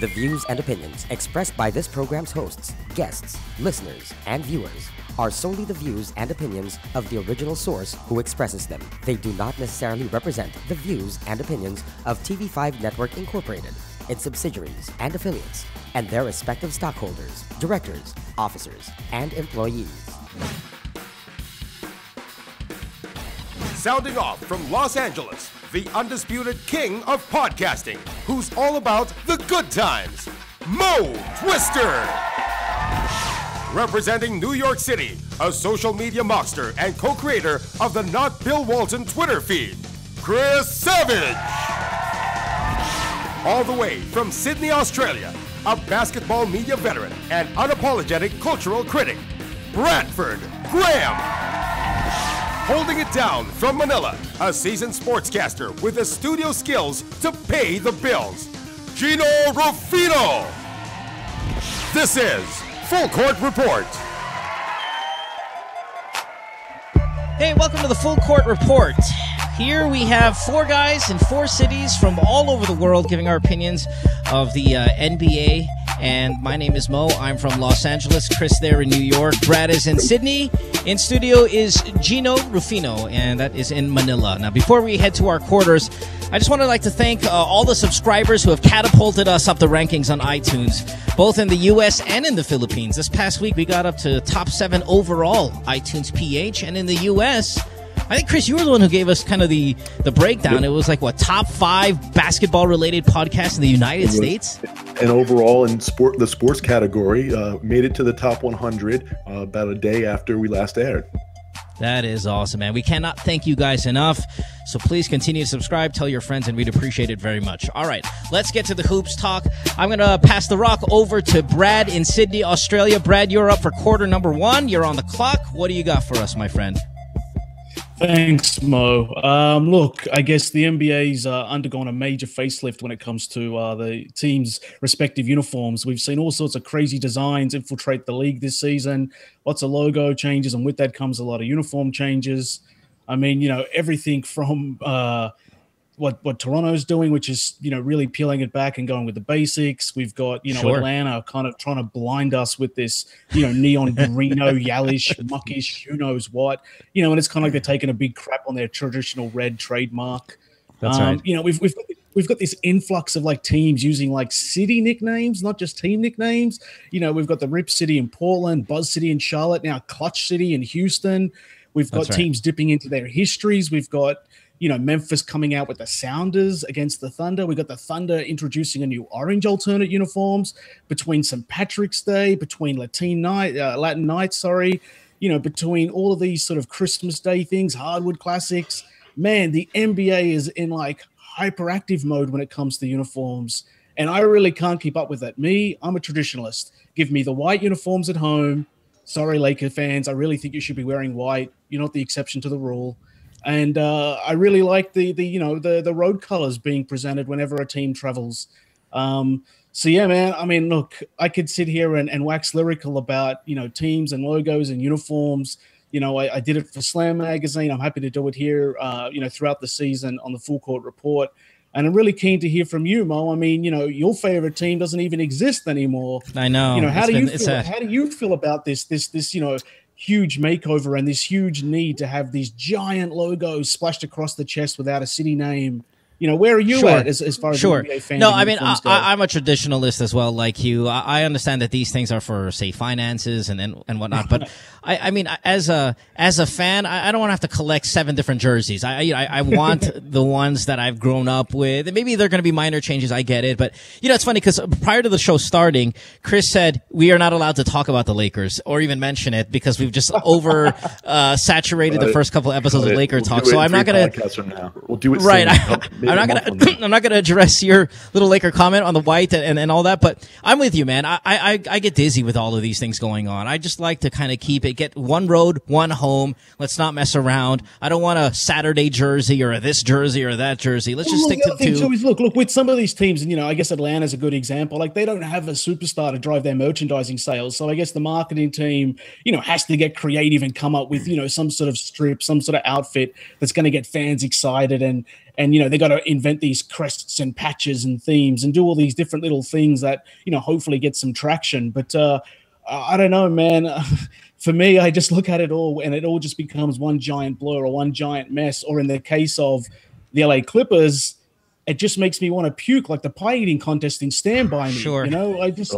The views and opinions expressed by this program's hosts, guests, listeners, and viewers are solely the views and opinions of the original source who expresses them. They do not necessarily represent the views and opinions of TV5 Network Incorporated, its subsidiaries and affiliates, and their respective stockholders, directors, officers, and employees. Sounding off from Los Angeles, the undisputed king of podcasting, who's all about the good times, Mo Twister. Representing New York City, a social media monster and co-creator of the Not Bill Walton Twitter feed, Chris Savage. All the way from Sydney, Australia, a basketball media veteran and unapologetic cultural critic, Bradford Graham. Holding it down from Manila, a seasoned sportscaster with the studio skills to pay the bills, Jinno Rufino. This is Full Court Report. Hey, welcome to the Full Court Report. Here we have four guys in four cities from all over the world giving our opinions of the NBA. And my name is Mo. I'm from Los Angeles. Chris there in New York. Brad is in Sydney. In studio is Jinno Rufino, and that is in Manila. Now, before we head to our quarters, I just want to thank all the subscribers who have catapulted us up the rankings on iTunes, both in the U.S. and in the Philippines. This past week, we got up to top 7 overall iTunes PH, and in the U.S., I think, Chris, you were the one who gave us kind of the breakdown. It was like, what, top 5 basketball-related podcasts in the United States? And overall in the sports category, made it to the top 100 about a day after we last aired. That is awesome, man. We cannot thank you guys enough. So please continue to subscribe, tell your friends, and we'd appreciate it very much. All right, let's get to the hoops talk. I'm going to pass the rock over to Brad in Sydney, Australia. Brad, you're up for quarter number 1. You're on the clock. What do you got for us, my friend? Thanks, Mo. Look, I guess the NBA's undergone a major facelift when it comes to the team's respective uniforms. We've seen all sorts of crazy designs infiltrate the league this season, lots of logo changes, and with that comes a lot of uniform changes. I mean, everything from what Toronto's doing, which is, really peeling it back and going with the basics. We've got, Sure. Atlanta kind of trying to blind us with this, neon greeno, yellowish, muckish, who knows what, and it's kind of like they're taking a big crap on their traditional red trademark. That's right. We've got this influx of teams using city nicknames, not just team nicknames. We've got the Rip City in Portland, Buzz City in Charlotte, now Clutch City in Houston. We've got teams dipping into their histories. We've got Memphis coming out with the Sounders against the Thunder. We got the Thunder introducing a new orange alternate uniforms between St. Patrick's Day, between Latin night, between all of these sort of Christmas Day things, hardwood classics. Man, the NBA is in hyperactive mode when it comes to uniforms, and I really can't keep up with that. I'm a traditionalist. Give me the white uniforms at home. Sorry, Laker fans, I really think you should be wearing white. You're not the exception to the rule. And I really like the road colors being presented whenever a team travels. So yeah, man. I mean, look, I could sit here and wax lyrical about teams and logos and uniforms. I did it for Slam Magazine. I'm happy to do it here. Throughout the season on the Full Court Report. And I'm really keen to hear from you, Mo. I mean, your favorite team doesn't even exist anymore. I know. How do you feel about this huge makeover and this huge need to have these giant logos splashed across the chest without a city name? Where are you at as far as NBA fans? No, I mean, I'm a traditionalist as well, like you. I understand that these things are for, say, finances and whatnot. But I mean, as a fan, I don't want to have to collect 7 different jerseys. I want the ones that I've grown up with. Maybe they're going to be minor changes. I get it, but it's funny because prior to the show starting, Chris said we are not allowed to talk about the Lakers or even mention it because we've just saturated the first couple episodes of Laker talk. So I'm not going to. We'll do it right. soon. I'm not gonna address your little Laker comment on the white and all that, but I'm with you, man. I get dizzy with all of these things going on. I just like to kind of get one road, one home. Let's not mess around. I don't want a Saturday jersey or this jersey or that jersey. Let's just stick to 2. Look, with some of these teams, and I guess Atlanta's a good example. They don't have a superstar to drive their merchandising sales, so I guess the marketing team, has to get creative and come up with, some sort of strip, some sort of outfit that's going to get fans excited and and they got to invent these crests and patches and themes and do all these different little things that hopefully get some traction. But I don't know, man. For me, I just look at it all, and it all just becomes one giant blur or one giant mess. Or in the case of the LA Clippers, it just makes me want to puke, like the pie eating contest in Stand By Me. Sure. I just,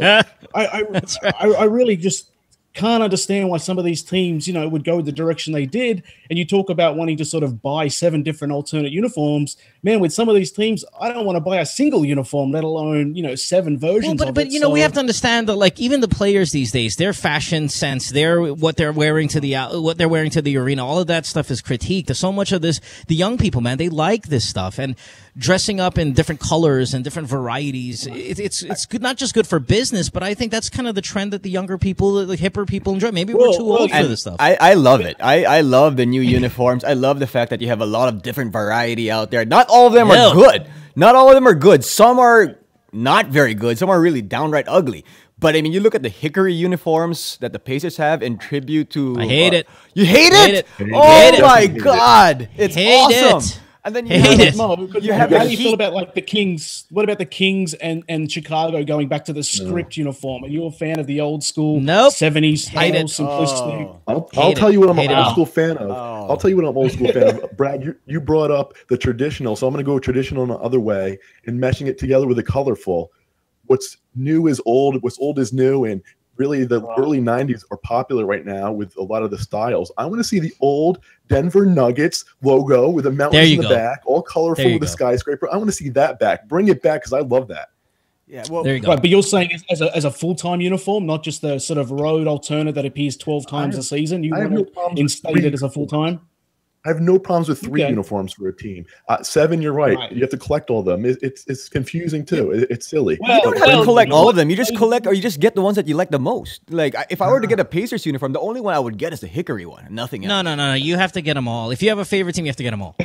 I really just can't understand why some of these teams, would go the direction they did. And you talk about wanting to sort of buy 7 different alternate uniforms. Man, with some of these teams, I don't want to buy a single uniform, let alone, 7 versions of it. But we have to understand that, like, even the players these days, their fashion sense, what they're wearing to the arena, all of that stuff is critiqued. So much of this, the young people, man, they like this stuff. And dressing up in different colors and different varieties, it's good, not just good for business, but I think that's kind of the trend that the younger people, the hipper people enjoy. Maybe we're too old for this stuff. I love it. I love the new uniforms. I love the fact that you have a lot of different variety out there. Not all of them are good. Not all of them are good. Some are not very good. Some are really downright ugly. But I mean, you look at the hickory uniforms that the Pacers have in tribute to. I hate it. You hate it? Oh my God! It's awesome. And then you have how do you feel about like the Kings? What about the Kings and Chicago going back to the script uniform? Are you a fan of the old school 70s style simplicity? I'll tell you what I'm an old school fan of. I'll tell you what I'm old school fan of. Brad, you brought up the traditional, so I'm going to go traditional in the other way and meshing it together with the colorful. What's new is old. What's old is new, and really the early 90s are popular right now with a lot of the styles. I want to see the old Denver Nuggets logo with the mountains in the back, all colorful with a skyscraper. I want to see that back. Bring it back because I love that. Yeah, well, there you go. Right, but you're saying as a full-time uniform, not just the sort of road alternate that appears 12 times a season. You want to instate it as a full-time? I have no problems with 3 uniforms for a team. 7, you're right. You have to collect all of them. It's confusing too. It's silly. Well, you don't have to collect all of them. You just collect, or you just get the ones that you like the most. Like if I were to get a Pacers uniform, the only one I would get is the hickory one. Nothing else. No. You have to get them all. If you have a favorite team, you have to get them all.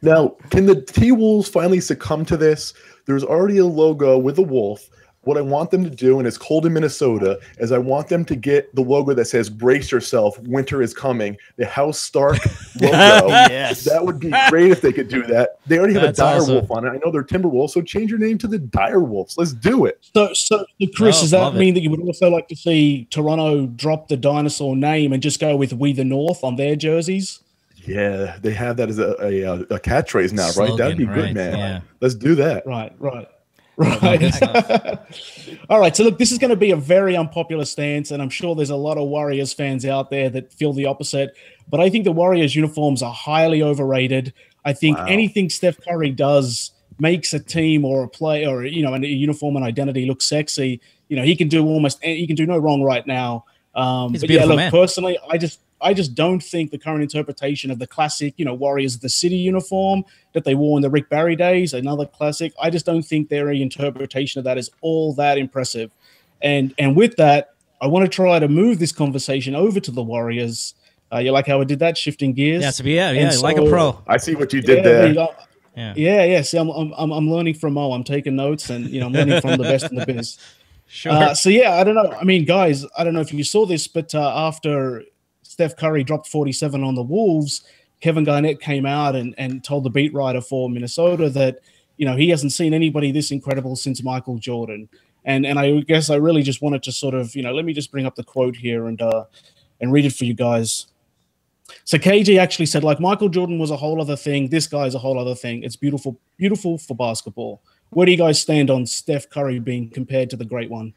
Now, can the T-Wolves finally succumb to this? There's already a logo with a wolf. What I want them to do, and it's cold in Minnesota, is I want them to get the logo that says "Brace yourself, winter is coming." The House Stark logo. Yes, that would be great if they could do that. They already have a dire wolf on it. I know they're Timberwolves, so change your name to the Dire Wolves. Let's do it. So Chris, does that mean that you would also like to see Toronto drop the dinosaur name and just go with "We the North" on their jerseys? Yeah, they have that as a catchphrase now, right? That'd be good, man. Yeah. Let's do that. Right. All right. So look, this is going to be a very unpopular stance, and I'm sure there's a lot of Warriors fans out there that feel the opposite. But I think the Warriors uniforms are highly overrated. I think anything Steph Curry does makes a team or a play or a uniform and identity look sexy. He can do no wrong right now. He's but a beautiful man. Personally, I just don't think the current interpretation of the classic, Warriors of the City uniform that they wore in the Rick Barry days, another classic, I just don't think their interpretation of that is all that impressive. And with that, I want to try to move this conversation over to the Warriors. You like how I did that, shifting gears? Yeah, so, like a pro. I see what you did there. Yeah. See, I'm learning from Mo. I'm taking notes, and I'm learning from the best in the biz. Sure. I don't know. I mean, guys, I don't know if you saw this, but after Steph Curry dropped 47 on the Wolves, Kevin Garnett came out and told the beat writer for Minnesota that, he hasn't seen anybody this incredible since Michael Jordan. And I guess I really just wanted to sort of, let me just bring up the quote here and read it for you guys. So KG actually said, like, Michael Jordan was a whole other thing. This guy's a whole other thing. It's beautiful, beautiful for basketball. Where do you guys stand on Steph Curry being compared to the great one?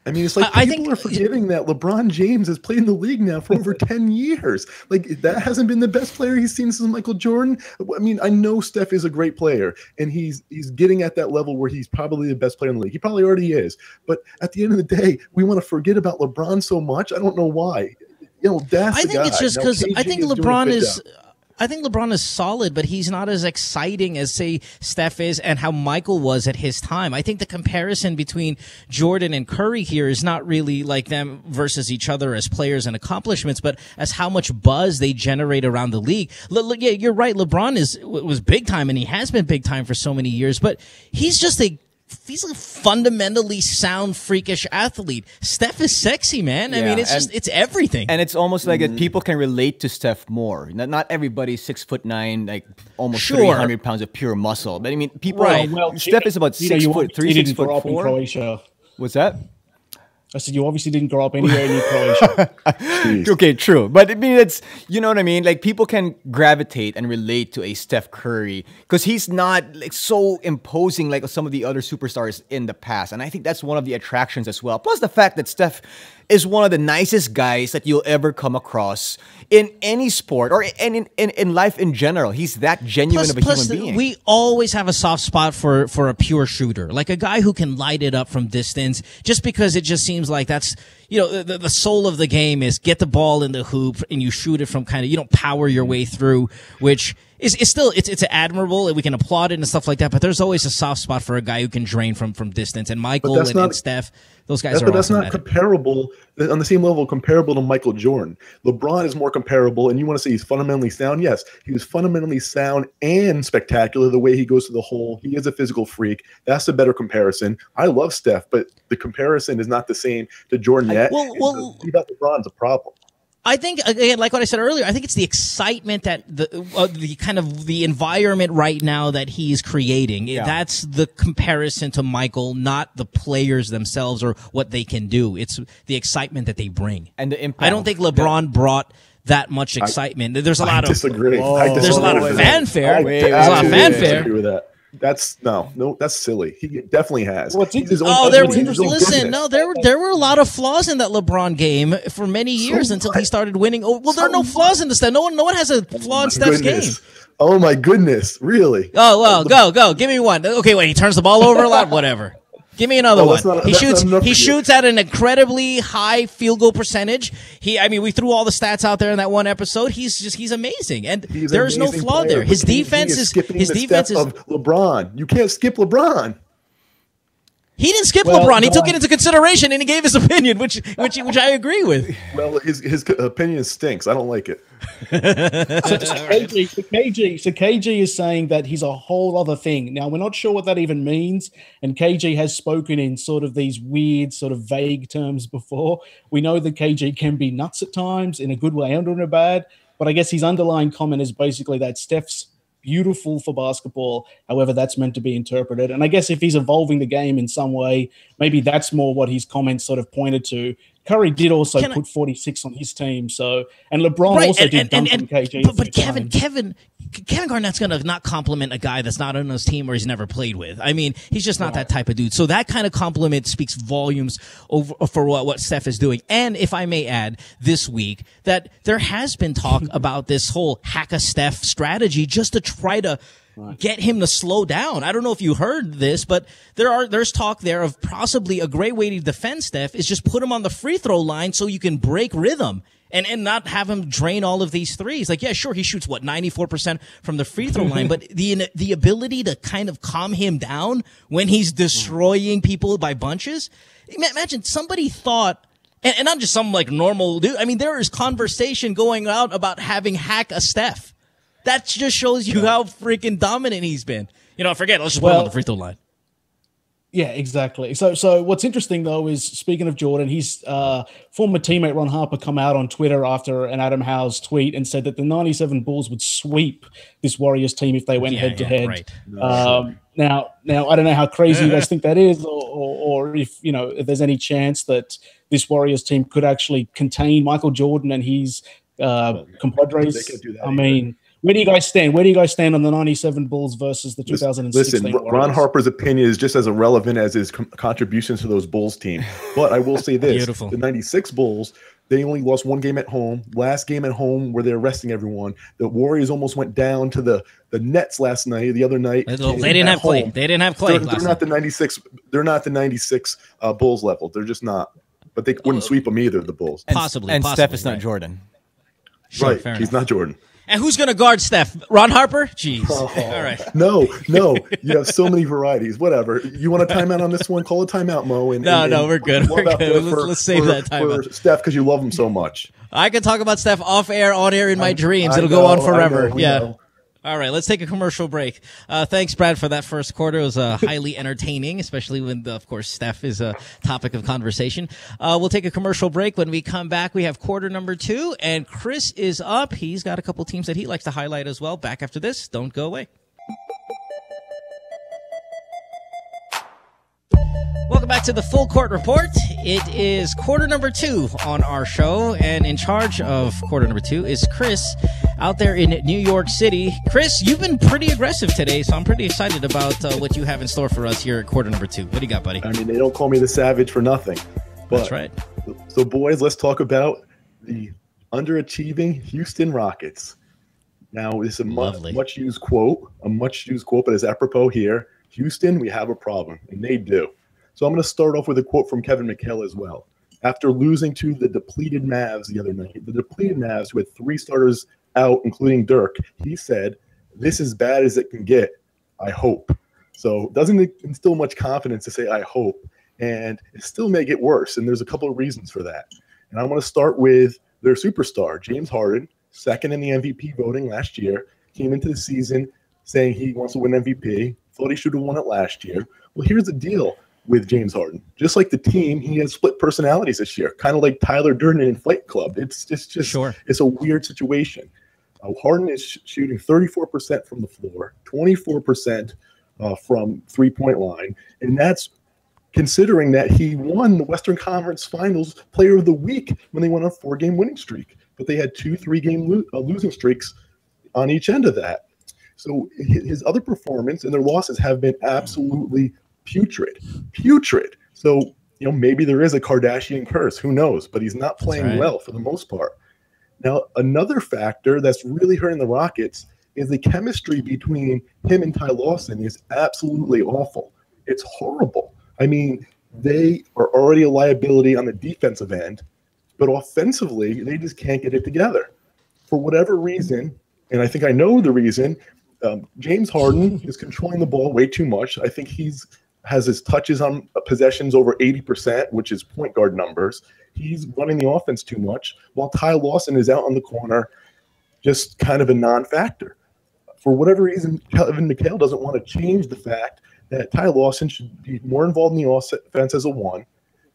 I mean, it's like people are forgetting that LeBron James has played in the league now for over 10 years. Like, that hasn't been the best player he's seen since Michael Jordan. I mean, I know Steph is a great player, and he's getting at that level where he's probably the best player in the league. He probably already is. But at the end of the day, we want to forget about LeBron so much. I don't know why. That's the guy. It's just because I think LeBron is – I think LeBron is solid, but he's not as exciting as, say, Steph is and how Michael was at his time. I think the comparison between Jordan and Curry here is not really like them versus each other as players and accomplishments, but as how much buzz they generate around the league. Yeah, you're right. LeBron was big time, and he has been big time for so many years, but he's just a he's a fundamentally sound, freakish athlete. Steph is sexy, man. I mean, it's everything. And it's almost like that people can relate to Steph more. Not everybody's 6'9", like almost 300 pounds of pure muscle. But I mean, people. Right. Well, Steph is about 6'3", 6'4". Croatia. What's that? I said you obviously didn't grow up anywhere in Croatia. Okay, true. But I mean, it's, you know what I mean? Like, people can gravitate and relate to a Steph Curry because he's not like so imposing like some of the other superstars in the past. And I think that's one of the attractions as well. Plus the fact that Steph is one of the nicest guys that you'll ever come across in any sport or in life in general. He's that genuine of a human being. We always have a soft spot for a pure shooter, like a guy who can light it up from distance, just because it just seems like that's, you know, the soul of the game is get the ball in the hoop and you shoot it from kind of, you don't power your way through, which is still, it's admirable and we can applaud it and stuff like that. But there's always a soft spot for a guy who can drain from distance. And Michael and Steph, those guys are but that's awesome not comparable on the same level comparable to Michael Jordan. LeBron is more comparable, and you want to say he's fundamentally sound? Yes, he was fundamentally sound and spectacular the way he goes to the hole. He is a physical freak. That's a better comparison. I love Steph, but the comparison is not the same to Jordan yet. Well, about LeBron's a problem. I think, again, like what I said earlier, I think it's the excitement that the kind of the environment right now that he's creating. Yeah. That's the comparison to Michael, not the players themselves or what they can do. It's the excitement that they bring. And the impact. I don't think LeBron brought that much excitement. There's a lot of disagree. There's a lot of fanfare. There's a lot of fanfare. I disagree with that. That's that's silly. He definitely has. There were a lot of flaws in that LeBron game for many years until he started winning. Oh, well, there are no flaws in the Steph. No one has a flaw in Steph's game. Oh my goodness, really? Oh well, go. Give me one. Okay, wait, he turns the ball over a lot. Whatever. Give me another one. He shoots at an incredibly high field goal percentage. We threw all the stats out there in that one episode. He's amazing, and there is no flaw there. His defense is of LeBron. You can't skip LeBron. He didn't skip LeBron. He took it into consideration and he gave his opinion, which I agree with. Well, his opinion stinks. I don't like it. So KG is saying that he's a whole other thing. Now, we're not sure what that even means, and KG has spoken in sort of these weird, sort of vague terms before. We know that KG can be nuts at times, in a good way and in a bad, but I guess his underlying comment is basically that Steph's beautiful for basketball, however that's meant to be interpreted. And I guess if he's evolving the game in some way, maybe that's more what his comments sort of pointed to. Curry did also put 46 on his team, and LeBron also did dunk on KG. But Kevin Garnett's going to not compliment a guy that's not on his team or he's never played with. I mean, he's just not that type of dude. So that kind of compliment speaks volumes for what Steph is doing. And if I may add, this week, that there has been talk about this whole hack-a-Steph strategy just to try to get him to slow down. I don't know if you heard this, but there's talk there of possibly a great way to defend Steph is just put him on the free throw line so you can break rhythm and not have him drain all of these threes. Like, yeah, sure, he shoots 94% from the free throw line, but the ability to kind of calm him down when he's destroying people by bunches. Imagine somebody thought, and not just some like normal dude. I mean, there is conversation going out about having hack a Steph. That just shows you how freaking dominant he's been. Forget it. Let's just put him on the free throw line. Yeah, exactly. So what's interesting, though, is speaking of Jordan, his former teammate Ron Harper come out on Twitter after an Adam Howe's tweet and said that the 97 Bulls would sweep this Warriors team if they went head-to-head. Right. Now, I don't know how crazy you guys think that is or if there's any chance that this Warriors team could actually contain Michael Jordan and his compadres. They can't do that. I mean, where do you guys stand? Where do you guys stand on the 97 Bulls versus the 2016 Listen, Ron Harper's opinion is just as irrelevant as his contributions to those Bulls team. But I will say this. The 96 Bulls, they only lost one game at home. Last game at home where they're resting everyone. The Warriors almost went down to the Nets last night, the other night. They didn't have Clay. They didn't have Clay. They're not the 96. They're not the 96 Bulls level. They're just not. But they wouldn't sweep them either, the Bulls. Possibly. Steph is not Jordan. Sure, right. He's not Jordan. And who's going to guard Steph? Ron Harper? Jeez. All right. No. You have so many varieties. Whatever. You want a timeout on this one? Call a timeout, Mo. No, we're good. We're good. Let's save that timeout. For Steph, because you love him so much. I can talk about Steph off air, on air in my dreams. It'll go on forever. Yeah. All right, let's take a commercial break. Thanks, Brad, for that first quarter. It was highly entertaining, especially when, of course, Steph is a topic of conversation. We'll take a commercial break. When we come back, we have quarter number 2, and Chris is up. He's got a couple teams that he likes to highlight as well. Back after this. Don't go away. Welcome back to the Full Court Report. It is quarter number 2 on our show, and in charge of quarter number 2 is Chris out there in New York City. Chris, you've been pretty aggressive today, so I'm pretty excited about what you have in store for us here at quarter number 2. What do you got, buddy? I mean, they don't call me the Savage for nothing. But, that's right. So, boys, let's talk about the underachieving Houston Rockets. Now, this is a much used quote, but it's apropos here. Houston, we have a problem, and they do. So I'm going to start off with a quote from Kevin McHale as well. After losing to the depleted Mavs the other night, the depleted Mavs with 3 starters out, including Dirk, he said, "This is as bad as it can get, I hope." So doesn't instill much confidence to say, "I hope." And it still may get worse, and there's a couple of reasons for that. And I want to start with their superstar, James Harden, second in the MVP voting last year, came into the season saying he wants to win MVP, thought he should have won it last year. Well, here's the deal with James Harden. Just like the team, he has split personalities this year, kind of like Tyler Durden in Fight Club. It's just It's a weird situation. Harden is shooting 34% from the floor, 24% from three-point line, and that's considering that he won the Western Conference Finals Player of the Week when they went on a 4-game winning streak. But they had 2 3-game losing streaks on each end of that. So his other performance and their losses have been absolutely putrid. So, maybe there is a Kardashian curse. Who knows? But he's not playing well for the most part. Now, another factor that's really hurting the Rockets is the chemistry between him and Ty Lawson is absolutely awful. It's horrible. I mean, they are already a liability on the defensive end, but offensively, they just can't get it together. For whatever reason, and I think I know the reason, James Harden is controlling the ball way too much. I think has his touches on possessions over 80%, which is point guard numbers. He's running the offense too much, while Ty Lawson is out on the corner, just kind of a non-factor. For whatever reason, Kevin McHale doesn't want to change the fact that Ty Lawson should be more involved in the offense as a 1,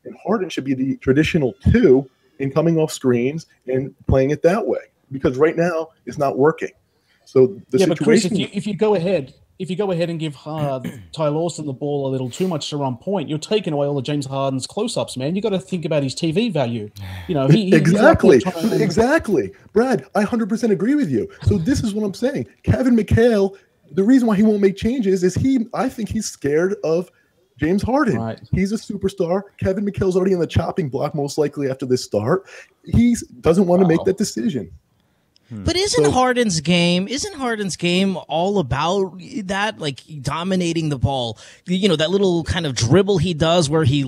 and Harden should be the traditional 2 in coming off screens and playing it that way, because right now it's not working. So the situation. But Chris, if you go ahead and give Ty Lawson the ball a little too much to run point, you're taking away all of James Harden's close-ups, man. You got to think about his TV value. Exactly. Brad, I 100% agree with you. So this is what I'm saying. Kevin McHale, the reason why he won't make changes is I think he's scared of James Harden. Right. He's a superstar. Kevin McHale's already in the chopping block, most likely after this start. He doesn't want to make that decision. But isn't Harden's game all about that, like dominating the ball? That little kind of dribble he does where he,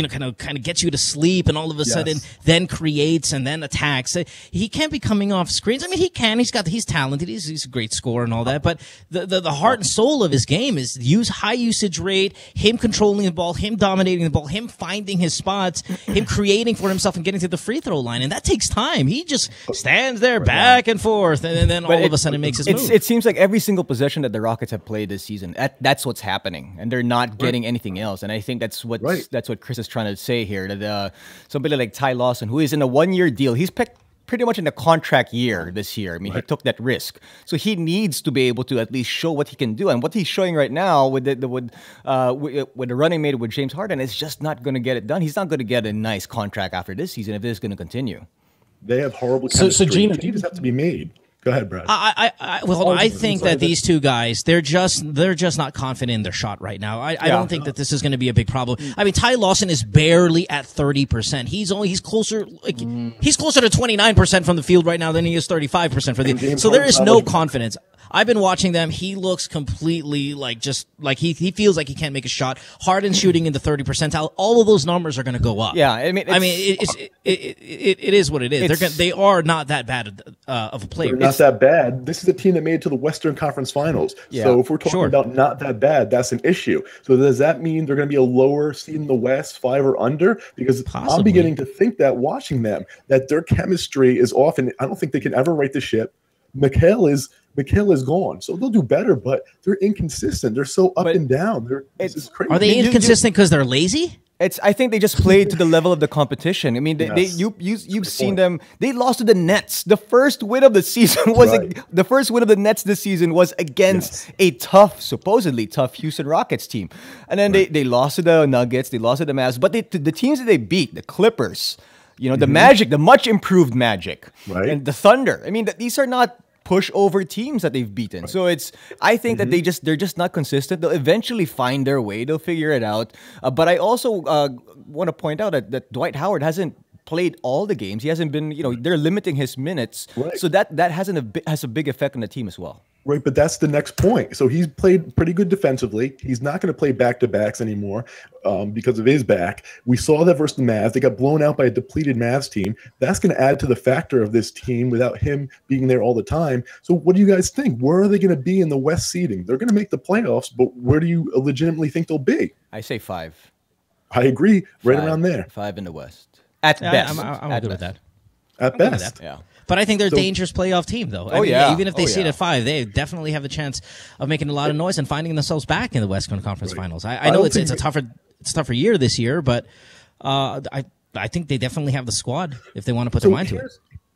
kind of gets you to sleep and all of a sudden then creates and then attacks. He can't be coming off screens. I mean, he can. He's talented. He's a great scorer and all that. But the heart and soul of his game is high usage rate, him controlling the ball, him dominating the ball, him finding his spots, him creating for himself and getting to the free throw line. And that takes time. He just stands there back and forth, and then all of a sudden makes his move. It seems like every single possession that the Rockets have played this season, that's what's happening, and they're not getting anything else. And I think that's what Chris is trying to say here. That somebody like Ty Lawson, who is in a 1-year deal, he's picked pretty much in a contract year this year. I mean, he took that risk, so he needs to be able to at least show what he can do. And what he's showing right now with the running mate with James Harden is just not going to get it done. He's not going to get a nice contract after this season if this is going to continue. They have horrible chemistry. So Jinno, changes have to be made. Go ahead, Brad. I think that these two guys, they're just not confident in their shot right now. I don't think that this is going to be a big problem. I mean, Ty Lawson is barely at 30%. He's closer to 29% from the field right now than he is 35% for the. So there is no confidence. I've been watching them. He looks completely he feels like he can't make a shot. Harden shooting in the 30 percentile. All of those numbers are going to go up. Yeah, it is what it is. They are not that bad of a player. They're not that bad. This is a team that made it to the Western Conference Finals. Yeah, so if we're talking about not that bad, that's an issue. So does that mean they're going to be a lower seed in the West, 5 or under? Because I'm beginning to think that watching them, that their chemistry is off, and I don't think they can ever right the ship. Mikal is gone, so they'll do better, but they're inconsistent. They're so up and down. It's crazy. Are they inconsistent because they're lazy? I think they just played to the level of the competition. I mean, you've seen them. They lost to the Nets. The first win of the season was the first win of the Nets this season was against a supposedly tough Houston Rockets team, and then they lost to the Nuggets. They lost to the Mavs, but the teams that they beat, the Clippers, the Magic, the much improved Magic, and the Thunder. I mean, these are not pushover teams that they've beaten. So I think that they're just not consistent. They'll eventually find their way. They'll figure it out. But I also want to point out that Dwight Howard hasn't played all the games. He hasn't been, they're limiting his minutes. So that has a big effect on the team as well. Right, but that's the next point. So he's played pretty good defensively. He's not going to play back-to-backs anymore because of his back. We saw that versus the Mavs. They got blown out by a depleted Mavs team. That's going to add to the factor of this team without him being there all the time. So what do you guys think? Where are they going to be in the West seeding? They're going to make the playoffs, but where do you legitimately think they'll be? I say 5. I agree. Right around there. 5 in the West. At best. I'm good with that. At best. Yeah. But I think they're a dangerous playoff team, though. I mean, even if they seed at 5, they definitely have the chance of making a lot of noise and finding themselves back in the Western Conference Finals. I know it's a tougher year this year, but I think they definitely have the squad if they want to put their mind to it.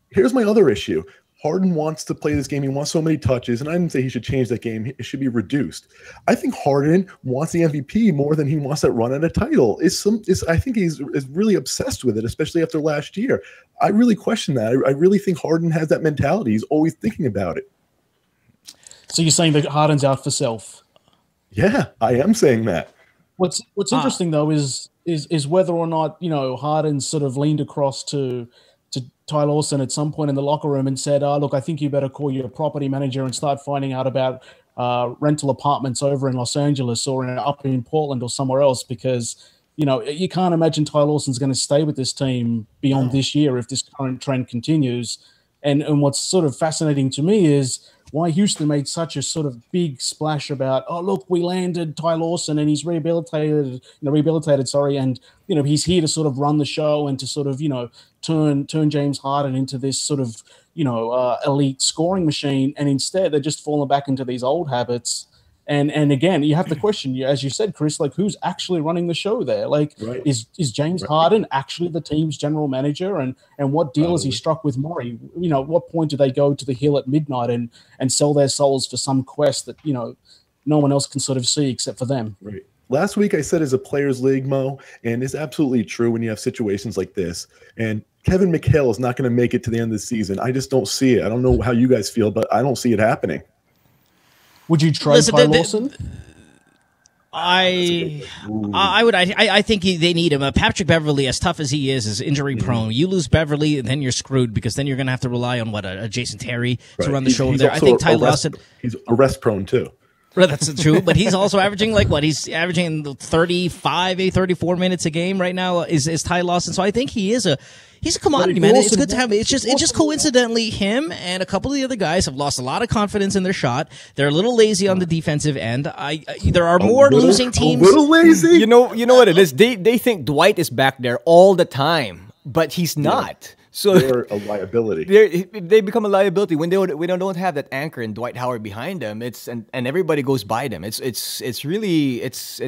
Here's my other issue. Harden wants to play this game. He wants so many touches, and I didn't say he should change that game. It should be reduced. I think Harden wants the MVP more than he wants that run at a title. I think he's really obsessed with it, especially after last year. I really question that. I really think Harden has that mentality. He's always thinking about it. So you're saying that Harden's out for self? Yeah, I am saying that. What's interesting though is whether or not Harden sort of leaned across to Ty Lawson at some point in the locker room and said, look, I think you better call your property manager and start finding out about rental apartments over in Los Angeles or up in Portland or somewhere else, because, you can't imagine Ty Lawson's going to stay with this team beyond this year if this current trend continues. And what's sort of fascinating to me is why Houston made such a sort of big splash about, look, we landed Ty Lawson and he's rehabilitated, and he's here to sort of run the show and to sort of turn James Harden into this sort of elite scoring machine, and instead they're just falling back into these old habits. And again, you have to question, as you said, Chris, like, who's actually running the show there? Like, is James Harden actually the team's general manager? And what deal has he struck with Morey? At what point do they go to the hill at midnight and sell their souls for some quest that, no one else can sort of see except for them? Right. Last week I said it's a players' league, Mo, and it's absolutely true when you have situations like this. And Kevin McHale is not going to make it to the end of the season. I just don't see it. I don't know how you guys feel, but I don't see it happening. Would you trade Ty Lawson? I would. I think they need him. Patrick Beverley, as tough as he is injury prone. You lose Beverley, and then you're screwed because then you're going to have to rely on a Jason Terry to run the show over there. I think Ty Lawson. He's arrest prone too. Well, that's true, but he's also averaging He's averaging 34 minutes a game right now. Is Ty Lawson? So I think he's a commodity, man. It's good to have. It's just coincidentally him and a couple of the other guys have lost a lot of confidence in their shot. They're a little lazy on the defensive end. There are more losing teams. A little lazy. You know what it is. They think Dwight is back there all the time, but he's not. So they're a liability. They become a liability when they don't have that anchor in Dwight Howard behind them. And everybody goes by them. It's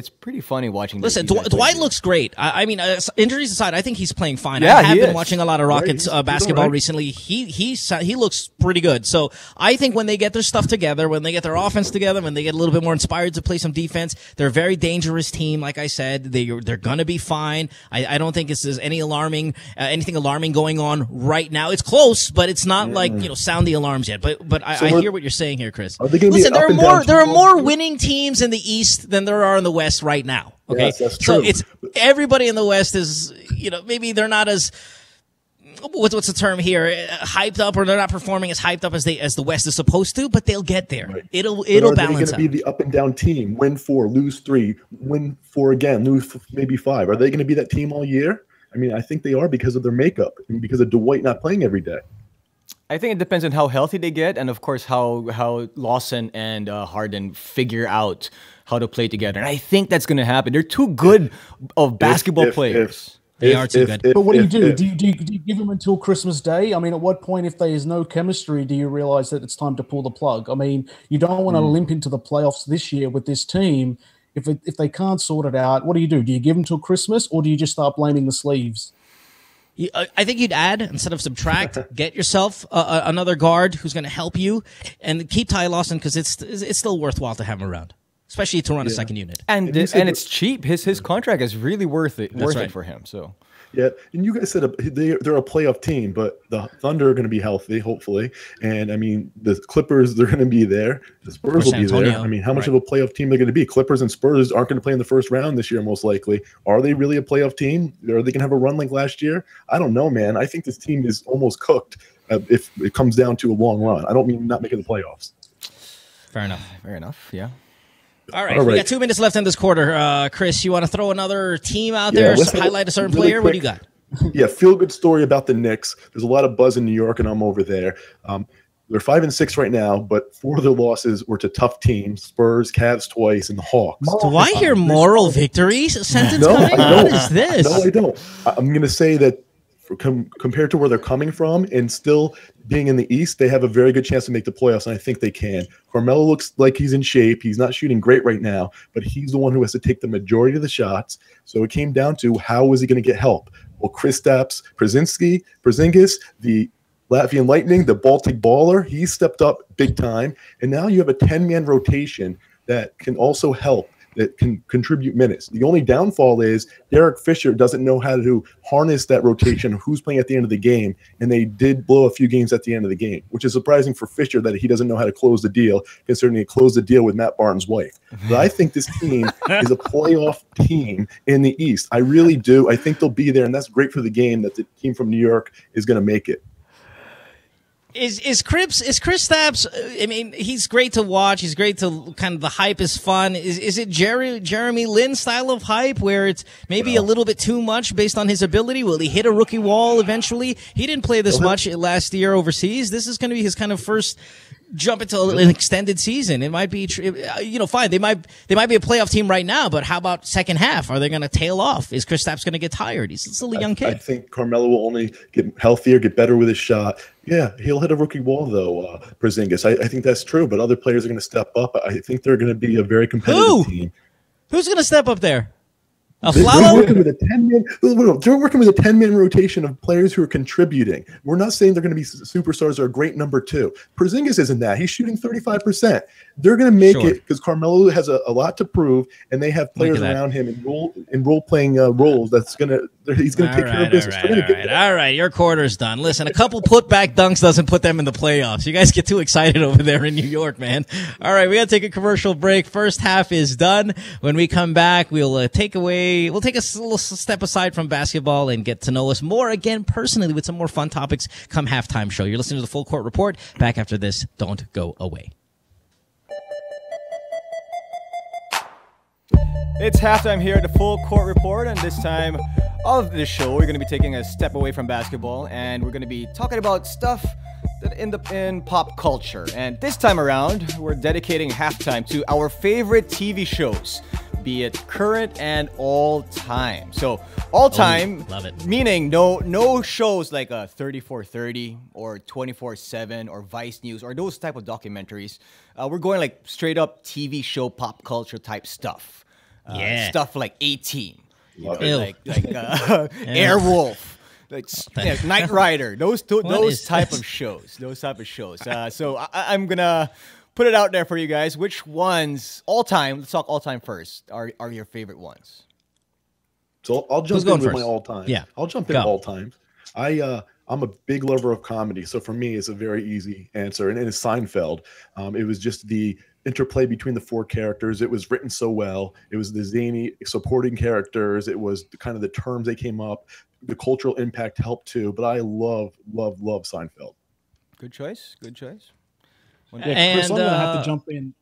pretty funny watching. Listen, Dwight looks great. I mean, injuries aside, I think he's playing fine. Yeah, I have been watching a lot of Rockets basketball recently. He looks pretty good. So I think when they get their stuff together, when they get their offense together, when they get a little bit more inspired to play some defense, they're a very dangerous team. Like I said, they're gonna be fine. I don't think there's anything alarming going on right now. It's close, but it's not sound the alarms yet. But I hear what you're saying here, Chris. Listen, there are more winning teams in the East than there are in the West right now. Okay, yes, that's true. So it's everybody in the West is maybe they're not as what's the term here, hyped up, or they're not performing as hyped up as the West is supposed to, but they'll get there. Right. It'll balance out. Are they going to be the up and down team? Win 4, lose 3, win 4 again, lose maybe 5. Are they going to be that team all year? I mean, I think they are because of their makeup and because of Dwight not playing every day. I think it depends on how healthy they get, and of course how Lawson and Harden figure out how to play together. And I think that's going to happen. They're too good of basketball players. They are too good. But what do you do? Do you give them until Christmas Day? I mean, at what point, if there is no chemistry, do you realize that it's time to pull the plug? I mean, you don't want to limp into the playoffs this year with this team. If they can't sort it out, what do? Do you give them till Christmas, or do you just start blaming the sleeves? I think you'd add instead of subtract. Get yourself another guard who's going to help you, and keep Ty Lawson because it's still worthwhile to have him around, especially to run a second unit. And it's cheap. His contract is really worth it for him. So. Yeah, and you guys said they're a playoff team, but the Thunder are going to be healthy, hopefully. And, I mean, the Clippers, they're going to be there. The Spurs will be there. I mean, how much of a playoff team they're going to be? Clippers and Spurs aren't going to play in the first round this year, most likely. Are they really a playoff team? Are they going to have a run like last year? I don't know, man. I think this team is almost cooked if it comes down to a long run. I don't mean not making the playoffs. Fair enough, yeah. All right, we got 2 minutes left in this quarter. Chris, you want to throw another team out there, highlight a certain player? What do you got? Yeah, feel-good story about the Knicks. There's a lot of buzz in New York, and I'm over there. They're 5-6 right now, but 4 of their losses were to tough teams: Spurs, Cavs twice, and the Hawks. Do I hear moral victory sentence coming? What is this? No, I don't. I'm going to say that compared to where they're coming from and still being in the East, they have a very good chance to make the playoffs, and I think they can. Carmelo looks like he's in shape. He's not shooting great right now, but he's the one who has to take the majority of the shots. So it came down to how is he going to get help? Well, Kristaps Porzingis, the Latvian Lightning, the Baltic baller, he stepped up big time, and now you have a 10-man rotation that can also help, that can contribute minutes. The only downfall is Derek Fisher doesn't know how to harness that rotation of who's playing at the end of the game, and they did blow a few games at the end of the game, which is surprising for Fisher that he doesn't know how to close the deal, considering he closed the deal with Matt Barnes' wife. But I think this team is a playoff team in the East. I really do. I think they'll be there, and that's great for the game that the team from New York is going to make it. Is Kristaps? I mean, he's great to watch. He's great to kind of, the hype is fun. Is it Jeremy Lin style of hype where it's maybe a little bit too much based on his ability? Will he hit a rookie wall eventually? He didn't play this much last year overseas. This is going to be his kind of first jump into an extended season. It might be, fine. They might be a playoff team right now, but how about second half? Are they going to tail off? Is Kristaps going to get tired? He's still a young kid. I think Carmelo will only get healthier, get better with his shot. Yeah, he'll hit a rookie wall, though, Porzingis. I think that's true, but other players are going to step up. I think they're going to be a very competitive team. Who's going to step up there? They're working with a 10-man rotation of players who are contributing. We're not saying they're going to be superstars or a great number 2. Porzingis isn't that. He's shooting 35%. They're going to make it because Carmelo has a lot to prove, and they have players around him in role-playing roles. He's going to take care of business. All right, your quarter's done. Listen, a couple putback dunks doesn't put them in the playoffs. You guys get too excited over there in New York, man. All right, we got to take a commercial break. First half is done. When we come back, we'll take a little step aside from basketball and get to know us more again personally with some more fun topics come halftime show. You're listening to the Full Court Report. Back after this. Don't go away. It's halftime here at the Full Court Report, and this time of the show, we're going to be taking a step away from basketball, and we're going to be talking about stuff that in pop culture. And this time around, we're dedicating halftime to our favorite TV shows, be it current and all time. So all time, love it. Meaning no shows like 3430 or 24/7 or Vice News or those type of documentaries. We're going like straight up TV show pop culture type stuff. Stuff like 18, like Airwolf, like Knight Rider, those type of shows. So I'm gonna put it out there for you guys. Which ones all time? Let's talk all time first. Are your favorite ones? So I'll jump in with my all time. Yeah, I'll jump in all time. I'm a big lover of comedy, so for me, it's a very easy answer, and it's Seinfeld. It was just the interplay between the 4 characters. It was written so well. It was the zany supporting characters. It was kind of the terms they came up. The cultural impact helped too. But I love Seinfeld. Good choice. Chris, I'm gonna have to jump in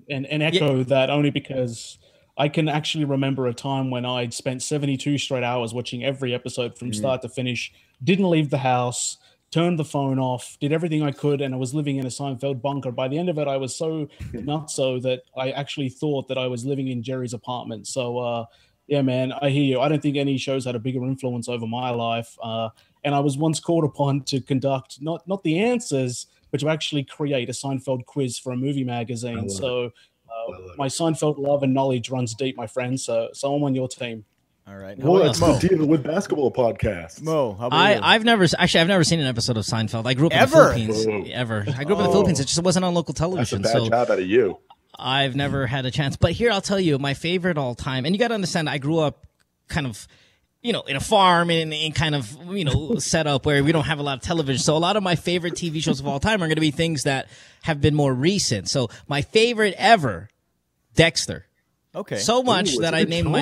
and echo that only because I can actually remember a time when I'd spent 72 straight hours watching every episode from start to finish, didn't leave the house, turned the phone off, did everything I could, and I was living in a Seinfeld bunker. By the end of it, I was so nutso that I actually thought that I was living in Jerry's apartment. So, Yeah, man, I hear you. I don't think any shows had a bigger influence over my life. And I was once called upon to conduct not the answers, but to actually create a Seinfeld quiz for a movie magazine. So my Seinfeld love and knowledge runs deep, my friend. So I'm on your team. All right. Well, that's the deal with basketball podcasts. Mo, how about you? I've never seen an episode of Seinfeld. I grew up in the Philippines. Ever. I grew up in the Philippines. It just wasn't on local television. That's a bad job out of you. I've never had a chance. But here, I'll tell you, my favorite all time, and you got to understand, I grew up kind of, in a farm, in kind of, setup where we don't have a lot of television. So a lot of my favorite TV shows of all time are going to be things that have been more recent. So my favorite ever, Dexter. Okay. So much that I named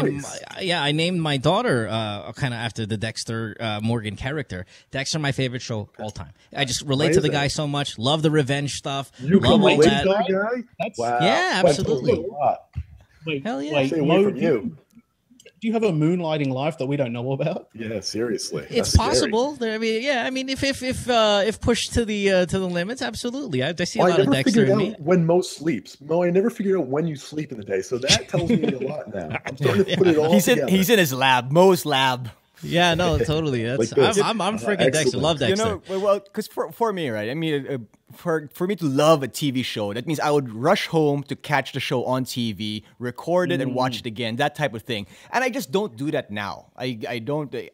I named my daughter kind of after the Dexter Morgan character. Dexter, my favorite show all time. I just relate to the guy so much. Love the revenge stuff. You love all that. Guy? Wow. Yeah, absolutely. Hell yeah. Stay away from you. Do you have a moonlighting life that we don't know about? Yeah, seriously. It's possible. If pushed to the limits, absolutely. I see a lot of Dexter in me. When Mo sleeps. Mo, I never figured out when you sleep in the day, so that tells me a lot now. I'm starting to put it all together. He's in his lab, Mo's lab. Yeah, no, totally. That's I'm freaking Dexter. Love Dexter. Well, because for me, right? I mean, for me to love a TV show, that means I would rush home to catch the show on TV, record it, and watch it again. That type of thing. And I just don't do that now. I don't think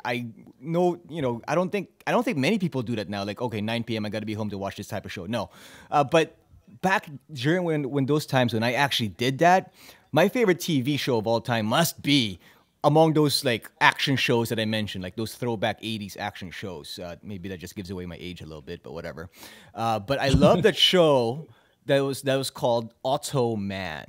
many people do that now. Like, okay, 9 p.m. I got to be home to watch this type of show. No, but back during when those times when I actually did that, my favorite TV show of all time must be among those like action shows that I mentioned, like those throwback 80s action shows. Maybe that just gives away my age a little bit, but whatever. But I love that show that was called Auto Man.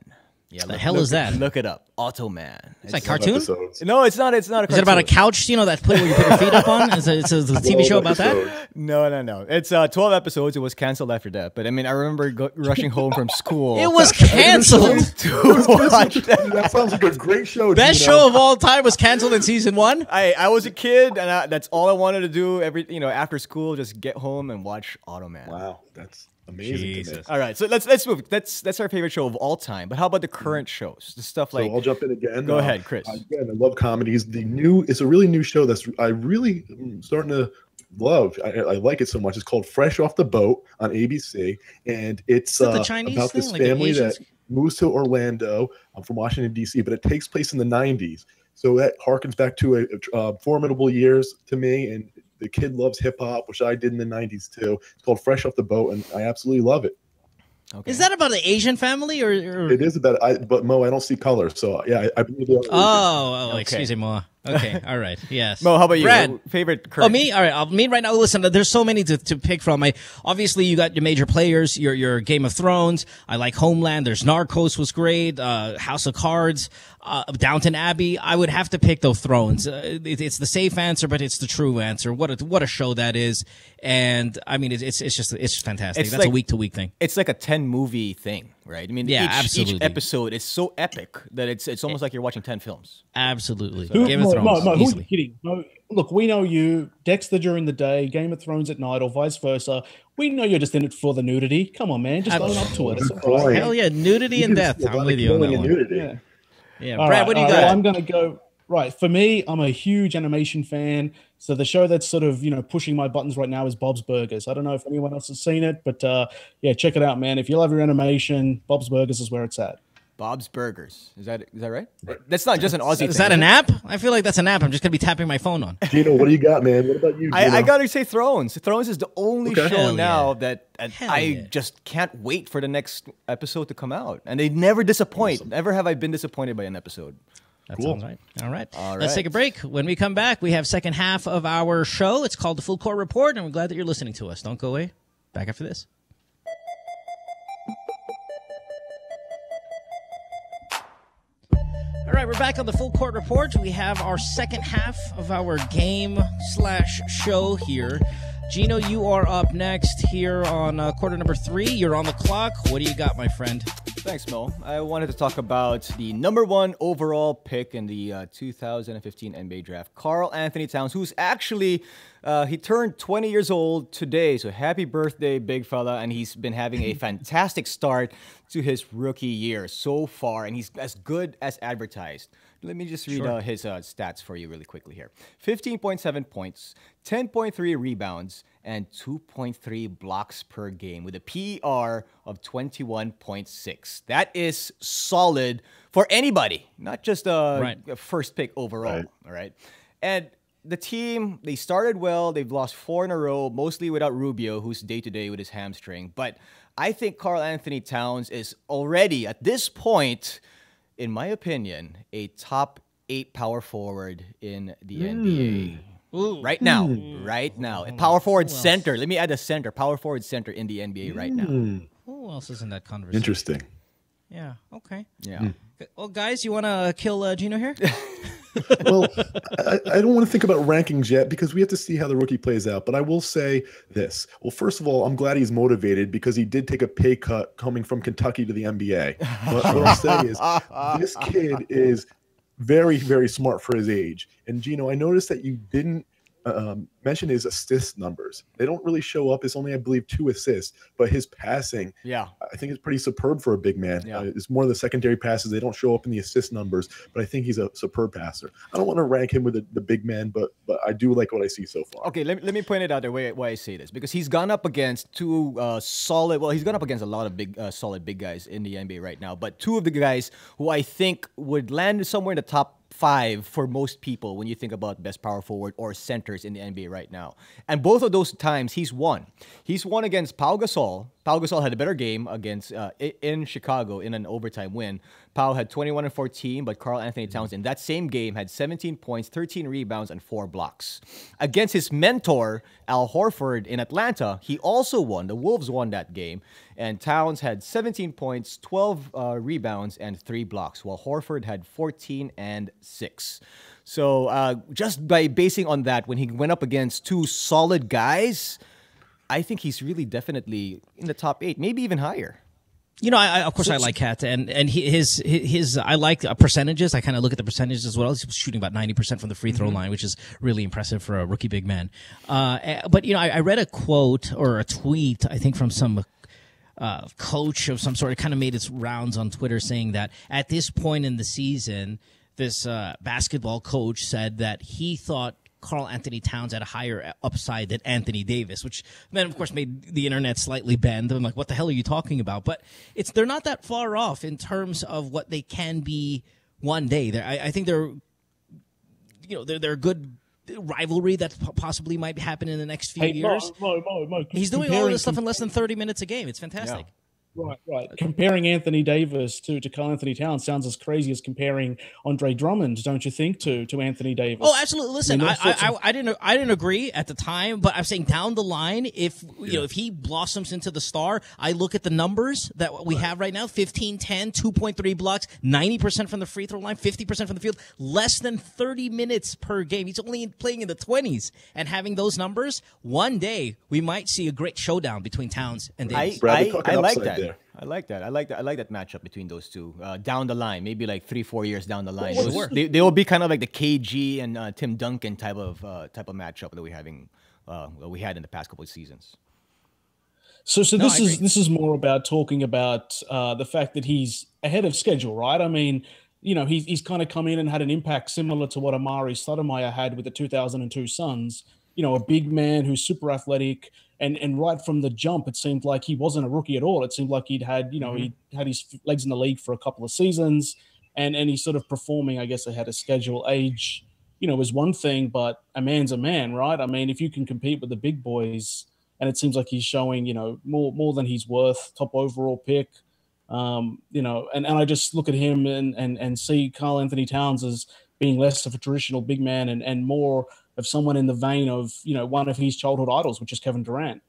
Yeah, the hell is that? Look it up. Auto Man. It's like cartoon? No, it's not. It's not a cartoon. Is it about a couch, that play where you put your feet up on? It's a TV show about that? No. It's 12 episodes. It was canceled after that. But I mean, I remember rushing home from school. It was canceled. That sounds like a great show. Best show of all time was canceled in season 1. I was a kid, and that's all I wanted to do. After school, just get home and watch Auto Man. Wow, that's amazing. Jesus. All right, so let's move. That's our favorite show of all time. But how about the current shows? The stuff like. So I'll jump in again. Go ahead, Chris. Again, I love comedies. It's a really new show I really am starting to love. I like it so much. It's called Fresh Off the Boat on ABC, and it's about this family that moves to Orlando. I'm from Washington D.C., but it takes place in the '90s. So that harkens back to formidable years to me, and the kid loves hip hop, which I did in the '90s too. It's called Fresh Off the Boat, and I absolutely love it. Okay. Is that about an Asian family or? It is about. But Mo, I don't see color, so yeah, I believe the okay. Excuse me, Mo. Okay, all right, yes. Mo, how about you? Brad, favorite current? Oh, me? All right, me right now. Listen, there's so many to pick from. Obviously, you got your major players, your Game of Thrones. I like Homeland. There's Narcos was great. House of Cards, Downton Abbey. I would have to pick those Thrones. It's the safe answer, but it's the true answer. What a show that is. And I mean, it's fantastic. That's like a week-to-week thing. It's like a 10-movie thing, right? I mean, absolutely. Each episode is so epic that it's almost like you're watching 10 films. Absolutely. So, Game of Thrones. Mo, who are you kidding? Mo, look, we know you, Dexter during the day, Game of Thrones at night, or vice versa. We know you're just in it for the nudity. Come on, man. Just own up to it. Right. Hell yeah. Nudity and death. I'm with you on that one. Yeah. Brad, right, what do you got? Well, I'm going to go. Right. For me, I'm a huge animation fan. So the show that's sort of, pushing my buttons right now is Bob's Burgers. I don't know if anyone else has seen it, but yeah, check it out, man. If you love your animation, Bob's Burgers is where it's at. Bob's Burgers. Is that right? That's not just an Aussie thing. Is that an app? I feel like that's an app I'm just going to be tapping my phone on. Jinno, what do you got, man? What about you, Jinno? I got to say Thrones. Thrones is the only show now that I just can't wait for the next episode to come out. And they never disappoint. Awesome. Never have I been disappointed by an episode. That sounds right. All right. Let's take a break. When we come back, we have second half of our show. It's called The Full Court Report, and we're glad that you're listening to us. Don't go away. Back after this. All right, we're back on The Full Court Report. We have our second half of our game/show here. Jinno, you are up next here on quarter number 3. You're on the clock. What do you got, my friend? Thanks, Mo. I wanted to talk about the #1 overall pick in the 2015 NBA draft, Karl Anthony-Towns, who's actually, he turned 20 years old today, so happy birthday, big fella, and he's been having a fantastic start to his rookie year so far, and he's as good as advertised. Let me just read his stats for you really quickly here. 15.7 points, 10.3 rebounds, and 2.3 blocks per game with a PER of 21.6. That is solid for anybody, not just a first pick overall. All right. And the team, they started well. They've lost 4 in a row, mostly without Rubio, who's day-to-day with his hamstring. But I think Karl Anthony-Towns is already, at this point, in my opinion, a top 8 power forward in the NBA. Ooh. Right now. A power forward center. Let me add a center. Power forward center in the NBA right now. Who else is in that conversation? Interesting. Yeah, okay. Yeah. Well, guys, you want to kill Jinno here? Well, I don't want to think about rankings yet because we have to see how the rookie plays out. But I will say this. Well, first of all, I'm glad he's motivated because he did take a pay cut coming from Kentucky to the NBA. But what I'll say is this kid is very, very smart for his age. And, Jinno, I noticed that you didn't mention his assist numbers. They don't really show up. It's only, I believe, 2 assists. But his passing, I think it's pretty superb for a big man. It's more of the secondary passes. They don't show up in the assist numbers. But I think he's a superb passer. I don't want to rank him with the big man, but I do like what I see so far. Okay, let me point it out there why I say this. Because he's gone up against 2 solid, well, he's gone up against a lot of big, solid big guys in the NBA right now. But 2 of the guys who I think would land somewhere in the top 5 for most people when you think about best power forward or centers in the NBA right now. And both of those times, he's won. He's won against Pau Gasol. Pau Gasol had a better game against in Chicago in an overtime win. Pau had 21 and 14, but Karl Anthony-Towns in that same game had 17 points, 13 rebounds, and 4 blocks. Against his mentor, Al Horford in Atlanta, he also won. The Wolves won that game. And Towns had 17 points, 12 rebounds, and 3 blocks, while Horford had 14 and 6. So just by basing on that, when he went up against 2 solid guys, I think he's really definitely in the top 8, maybe even higher. You know, of course I like Kat, and his I like percentages. I kind of look at the percentages as well. He's shooting about 90% from the free throw line, which is really impressive for a rookie big man. But you know, I read a quote or a tweet, I think from some coach of some sort. It kind of made its rounds on Twitter saying that at this point in the season, this basketball coach said that he thought Karl Anthony-Towns had a higher upside than Anthony Davis, which then, of course, made the internet slightly bend. I'm like, what the hell are you talking about? But they're not that far off in terms of what they can be one day. I think they're a good rivalry that possibly might happen in the next few years. He's doing all this stuff in less than 30 minutes a game. It's fantastic. Yeah. Right. Comparing Anthony Davis to Karl Anthony-Towns sounds as crazy as comparing Andre Drummond, don't you think, to Anthony Davis? Oh, absolutely. Listen, I didn't agree at the time, but I'm saying down the line, if he blossoms into the star, I look at the numbers that we have right now: 15, 10, 2.3 blocks, 90% from the free throw line, 50% from the field, less than 30 minutes per game. He's only playing in the 20s, and having those numbers, one day we might see a great showdown between Towns and Davis. I like that. I like that. I like that matchup between those two down the line, maybe like 3-4 years down the line. They will be kind of like the KG and Tim Duncan type of matchup that we had in the past couple of seasons. So this is more about talking about the fact that he's ahead of schedule, right? I mean, you know, he's kind of come in and had an impact similar to what Amari Stoudemire had with the 2002 Suns. You know, a big man who's super athletic. And right from the jump, it seemed like he wasn't a rookie at all. It seemed like he'd had, he had his legs in the league for a couple of seasons, and he's sort of performing, I guess, ahead of schedule. Age, is one thing, but a man's a man, right? I mean, if you can compete with the big boys, and it seems like he's showing, more than he's worth, top overall pick, and I just look at him and see Karl Anthony-Towns as being less of a traditional big man and more of someone in the vein of, one of his childhood idols, which is Kevin Durant.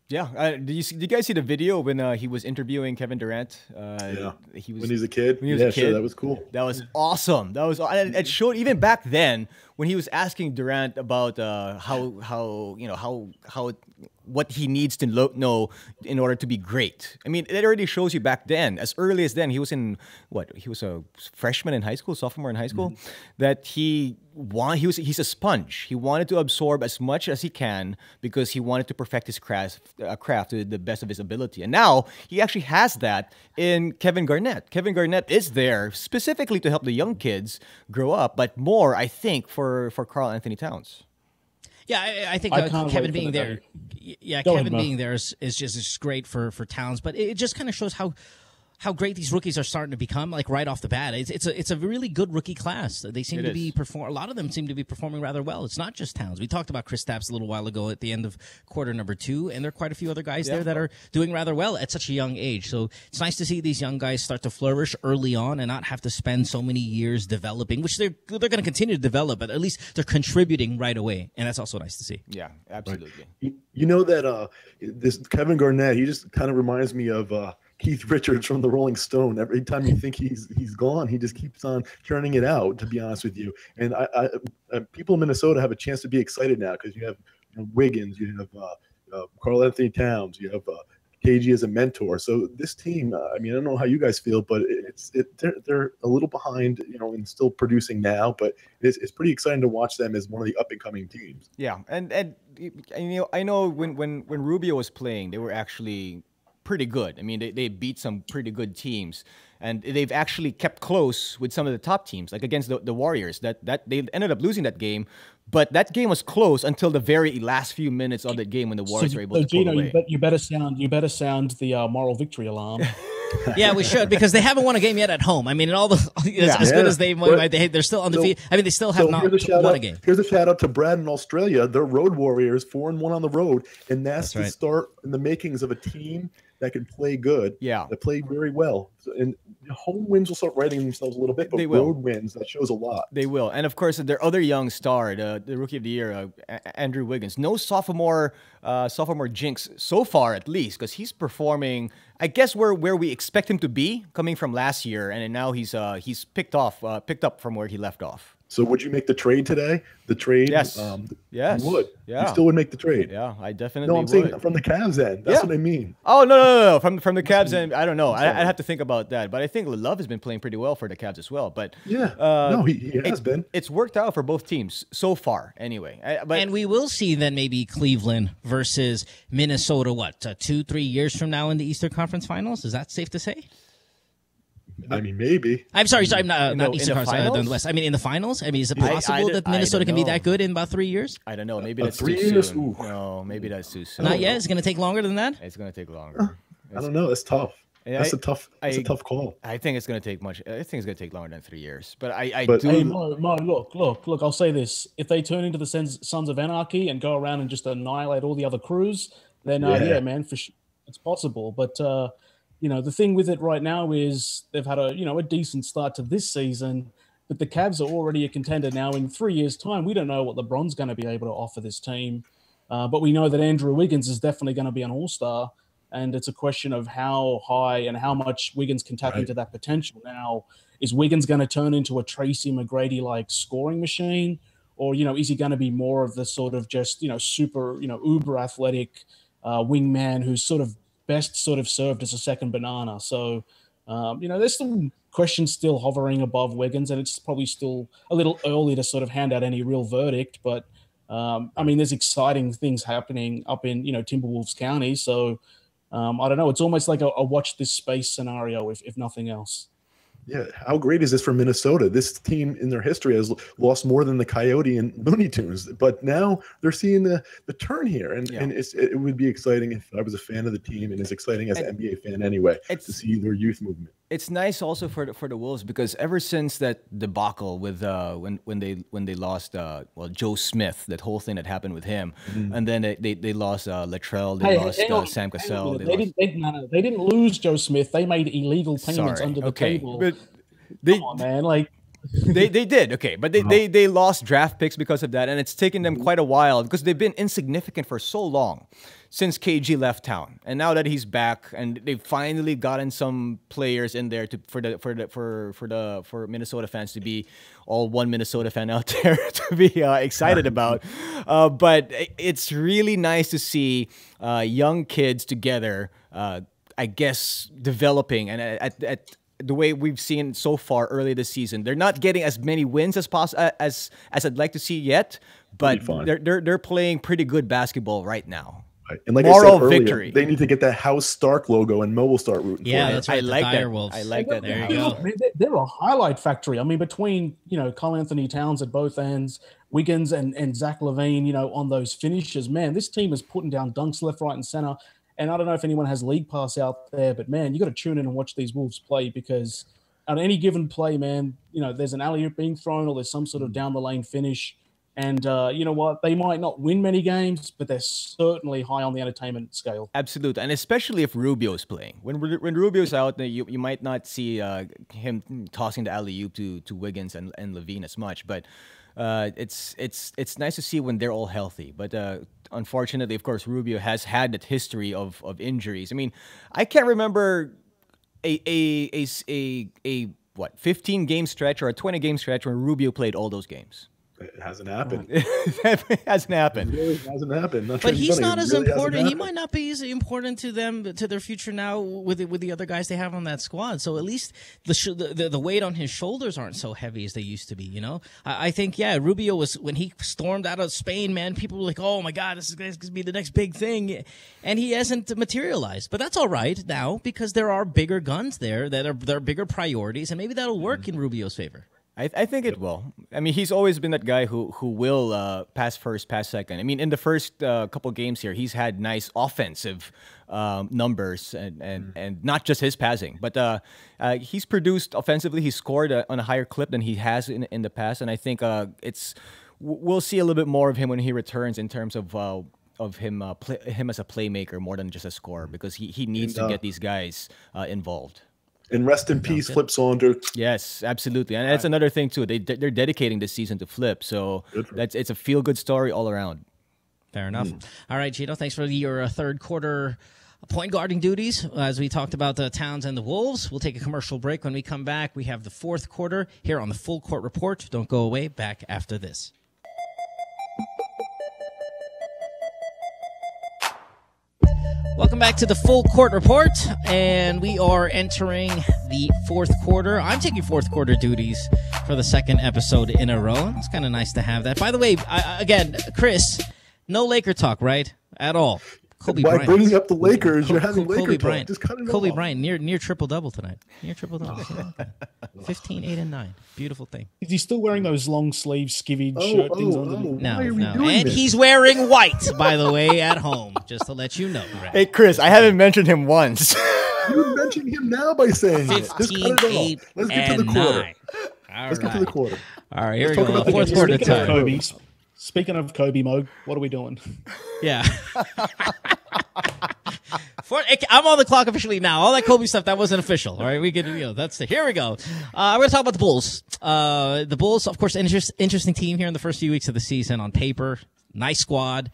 Yeah. Did you guys see the video when he was interviewing Kevin Durant? When he's a kid? Sure, that was cool. That was awesome. It showed even back then when he was asking Durant about how what he needs to know in order to be great. I mean, it already shows you back then, as early as then, he was a freshman in high school, sophomore in high school, that he's a sponge. He wanted to absorb as much as he can because he wanted to perfect his craft to the best of his ability. And now he actually has that in Kevin Garnett. Kevin Garnett is there specifically to help the young kids grow up, but more, I think, for Karl Anthony-Towns. Yeah, I think Kevin being there. Yeah, Kevin being there is just great for Towns, but it just kind of shows how great these rookies are starting to become, like right off the bat. It's a really good rookie class. They seem to be a lot of them seem to be performing rather well. It's not just Towns. We talked about Kristaps a little while ago at the end of quarter number 2, and there are quite a few other guys there that are doing rather well at such a young age. So it's nice to see these young guys start to flourish early on and not have to spend so many years developing, which they're going to continue to develop, but at least they're contributing right away, and that's also nice to see. Yeah, absolutely. Right. You know that this Kevin Garnett, he just kind of reminds me of Keith Richards from the Rolling Stone. Every time you think he's gone, he just keeps on churning it out, to be honest with you. And people in Minnesota have a chance to be excited now because you have Wiggins, you have Karl Anthony-Towns, you have KG as a mentor. So this team, I mean, I don't know how you guys feel, but they're a little behind, and still producing now. But it's pretty exciting to watch them as one of the up and coming teams. Yeah, and I know when Rubio was playing, they were actually pretty good. I mean, they beat some pretty good teams, and they've actually kept close with some of the top teams, like against the Warriors. That they ended up losing that game, but that game was close until the very last few minutes of that game when the Warriors were able to pull away. You better sound the moral victory alarm. Yeah, we should, because they haven't won a game yet at home. I mean, as good as they're still undefeated. I mean, they still have not won a game. Here's a shout out to Brad in Australia. They're road warriors, 4-1 on the road, and that's the start in the makings of a team that can play good. Yeah, that play very well. And home wins will start writing themselves a little bit, but road wins, that shows a lot. They will. And of course, their other young star, the rookie of the year, Andrew Wiggins. No sophomore jinx so far, at least, because he's performing, I guess, where we expect him to be coming from last year, and now he's picked up from where he left off. So would you make the trade today? The trade? Yes. Yes. You would. Yeah. You still would make the trade. Yeah, I definitely would. No, I'm saying from the Cavs end. That's what I mean. Oh, no. From the Cavs end, I don't know. I'd have to think about that. But I think Love has been playing pretty well for the Cavs as well. But he has been. It's worked out for both teams so far, anyway. And we will see then maybe Cleveland versus Minnesota, 2-3 years from now in the Eastern Conference Finals? Is that safe to say? I mean, maybe. I'm sorry, not Eastern Conference, the West. I mean, in the finals. I mean, is it possible that Minnesota can be that good in about 3 years? I don't know. Maybe that's 3 years. Soon. No, maybe that's too soon. Not yet. It's going to take longer than that. It's going to take longer. I don't know. That's tough. That's a tough call. I think it's going to take much. I think it's going to take longer than 3 years. But look. I'll say this: if they turn into the Sons of Anarchy and go around and just annihilate all the other crews, then man, for sure, it's possible. But the thing with it right now is they've had a decent start to this season, but the Cavs are already a contender now. In 3 years' time, we don't know what LeBron's going to be able to offer this team, but we know that Andrew Wiggins is definitely going to be an all-star, and it's a question of how high and how much Wiggins can tap into that potential. Now, is Wiggins going to turn into a Tracy McGrady-like scoring machine, or is he going to be more of the sort of just super uber athletic wingman who's sort of best served as a second banana? So, there's some questions still hovering above Wiggins, and it's probably still a little early to sort of hand out any real verdict. But, there's exciting things happening up in, Timberwolves County. So, I don't know. It's almost like a watch this space scenario, if nothing else. Yeah, how great is this for Minnesota? This team in their history has lost more than the Coyote and Looney Tunes, but now they're seeing the turn here, and it would be exciting if I was a fan of the team, and as exciting as an NBA fan anyway, to see their youth movement. It's nice also for the Wolves, because ever since that debacle with when they lost Joe Smith, that whole thing that happened with him, and then they lost Latrell, they lost Sam Cassell. They didn't lose Joe Smith. They made illegal payments under the table. But come on, man! They did, okay, but they lost draft picks because of that, and it's taken them quite a while because they've been insignificant for so long since KG left town, and now that he's back, and they've finally gotten some players in there for Minnesota fans to be all one Minnesota fan out there to be excited about. But it's really nice to see young kids together. I guess developing, and at the way we've seen so far early this season, they're not getting as many wins as I'd like to see yet, but they're playing pretty good basketball right now. Right. And like Moral I said earlier, victory. They need to get that House Stark logo, and Mo will start rooting for Yeah, it. that's right. I like that. Direwolves. I like that. There you go. Man, they're a highlight factory. I mean, between Karl Anthony-Towns at both ends, Wiggins and Zach LaVine, on those finishes, man, this team is putting down dunks left, right, and center. And I don't know if anyone has League Pass out there, but man, you got to tune in and watch these Wolves play, because on any given play, man, there's an alley-oop being thrown, or there's some sort of down the lane finish. And you know what? They might not win many games, but they're certainly high on the entertainment scale. Absolutely, and especially if Rubio's playing. When Rubio's out, you might not see him tossing the alley-oop to Wiggins and LaVine as much, but it's nice to see when they're all healthy. But unfortunately, of course, Rubio has had that history of injuries. I mean, I can't remember a 15-game stretch or a 20-game stretch when Rubio played all those games. It hasn't happened. It hasn't happened. It really hasn't happened. But he's not as important. He might not be as important to them, to their future now with the other guys they have on that squad. So at least the weight on his shoulders aren't so heavy as they used to be. I think Rubio was, when he stormed out of Spain, man, people were like, oh my God, this is going to be the next big thing, and he hasn't materialized. But that's all right now, because there are bigger guns there that are bigger priorities, and maybe that'll work in Rubio's favor. I think it will. I mean, he's always been that guy who will pass first, pass second. I mean, in the first couple games here, he's had nice offensive numbers and not just his passing, but he's produced offensively. He's scored on a higher clip than he has in the past, and I think we'll see a little bit more of him when he returns in terms of him as a playmaker more than just a scorer, because he needs to get these guys involved. And rest in peace, Flip Saunders. Yes, absolutely, and that's another thing too. They're dedicating this season to Flip, so it's a feel-good story all around. Fair enough. All right, Jinno, thanks for your third quarter point guarding duties as we talked about the Towns and the Wolves. We'll take a commercial break. When we come back, we have the fourth quarter here on the Full Court Report. Don't go away. Back after this. Welcome back to the Full Court Report, and we are entering the fourth quarter. I'm taking fourth quarter duties for the second episode in a row. It's kind of nice to have that. By the way, again, Chris, no Laker talk, right? At all. Kobe Bryant. By bringing up the Lakers, you're having Laker talk. Just cut it Kobe off. Bryant, near triple-double tonight. Near triple-double. 15, 8, and 9. Beautiful thing. Is he still wearing those long-sleeve skivvied shirt things underneath? No. And he's wearing white, by the way, at home, just to let you know. Right? Hey, Chris, I haven't mentioned him once. You mentioned him now by saying 15, 8, Let's get and to the quarter. 9. Let's get to the quarter. All right, here we go. Fourth quarter time. Speaking of Kobe, Mo, what are we doing? Yeah. I'm on the clock officially now. All that Kobe stuff, that wasn't official. All right, we can, here we go. We're going to talk about the Bulls. The Bulls, of course, interesting team here in the first few weeks of the season on paper. Nice squad.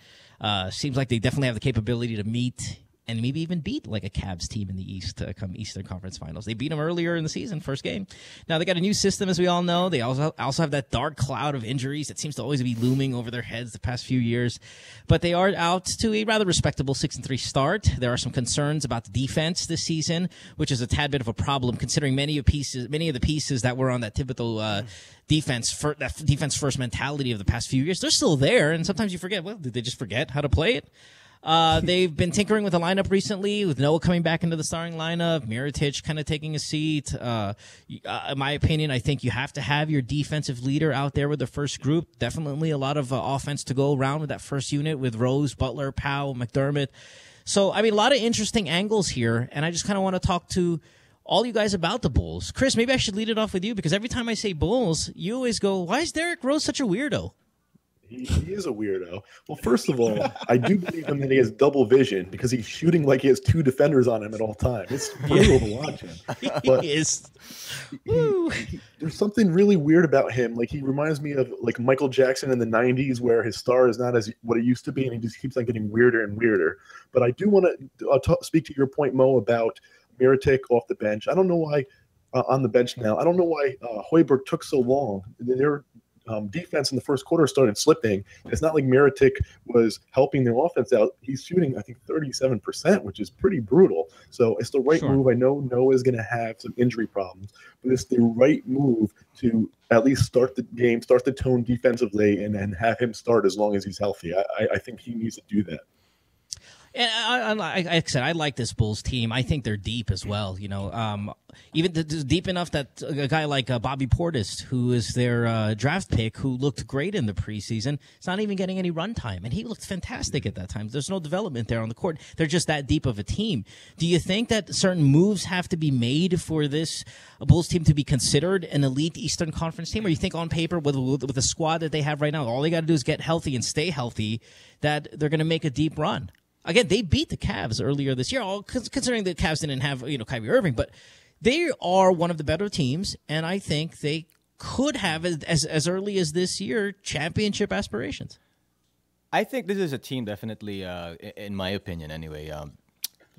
Seems like they definitely have the capability to meet and maybe even beat like a Cavs team in the East come Eastern Conference Finals. They beat them earlier in the season, first game. Now they got a new system, as we all know. They also have that dark cloud of injuries that seems to always be looming over their heads the past few years. But they are out to a rather respectable 6-3 start. There are some concerns about the defense this season, which is a tad bit of a problem considering many of the pieces that were on that typical defense first mentality of the past few years. They're still there, and sometimes you forget. Well, did they just forget how to play it? They've been tinkering with the lineup recently, with Noah coming back into the starting lineup, Mirotic kind of taking a seat. In my opinion, I think you have to have your defensive leader out there with the first group. Definitely a lot of offense to go around with that first unit with Rose, Butler, Powell, McDermott. So, I mean, a lot of interesting angles here, and I just kind of want to talk to all you guys about the Bulls. Chris, maybe I should lead it off with you, because every time I say Bulls, you always go, why is Derrick Rose such a weirdo? He is a weirdo. Well, first of all, I do believe him that he has double vision because he's shooting like he has two defenders on him at all times. It's brutal to watch him. But He is. there's something really weird about him. Like, he reminds me of like Michael Jackson in the 90s, where his star is not as what it used to be, and he just keeps on getting weirder and weirder. But I do want to speak to your point, Mo, about Mirotic off the bench. I don't know why on the bench now. I don't know why Hoiberg took so long. Their defense in the first quarter started slipping. It's not like Mirotic was helping their offense out. He's shooting, I think, 37%, which is pretty brutal. So it's the right move. I know Noah is going to have some injury problems, but it's the right move to at least start the game, start the tone defensively, and have him start as long as he's healthy. I think he needs to do that. And like I said, I like this Bulls team. I think they're deep as well. Even deep enough that a guy like Bobby Portis, who is their draft pick, who looked great in the preseason, is not even getting any run time, and he looked fantastic at that time. There's no development there on the court. They're just that deep of a team. Do you think that certain moves have to be made for this Bulls team to be considered an elite Eastern Conference team, or you think on paper with the squad that they have right now, all they got to do is get healthy and stay healthy, that they're going to make a deep run? Again, they beat the Cavs earlier this year, all considering the Cavs didn't have Kyrie Irving, but they are one of the better teams, and I think they could have, as early as this year, championship aspirations. I think this is a team definitely, in my opinion anyway,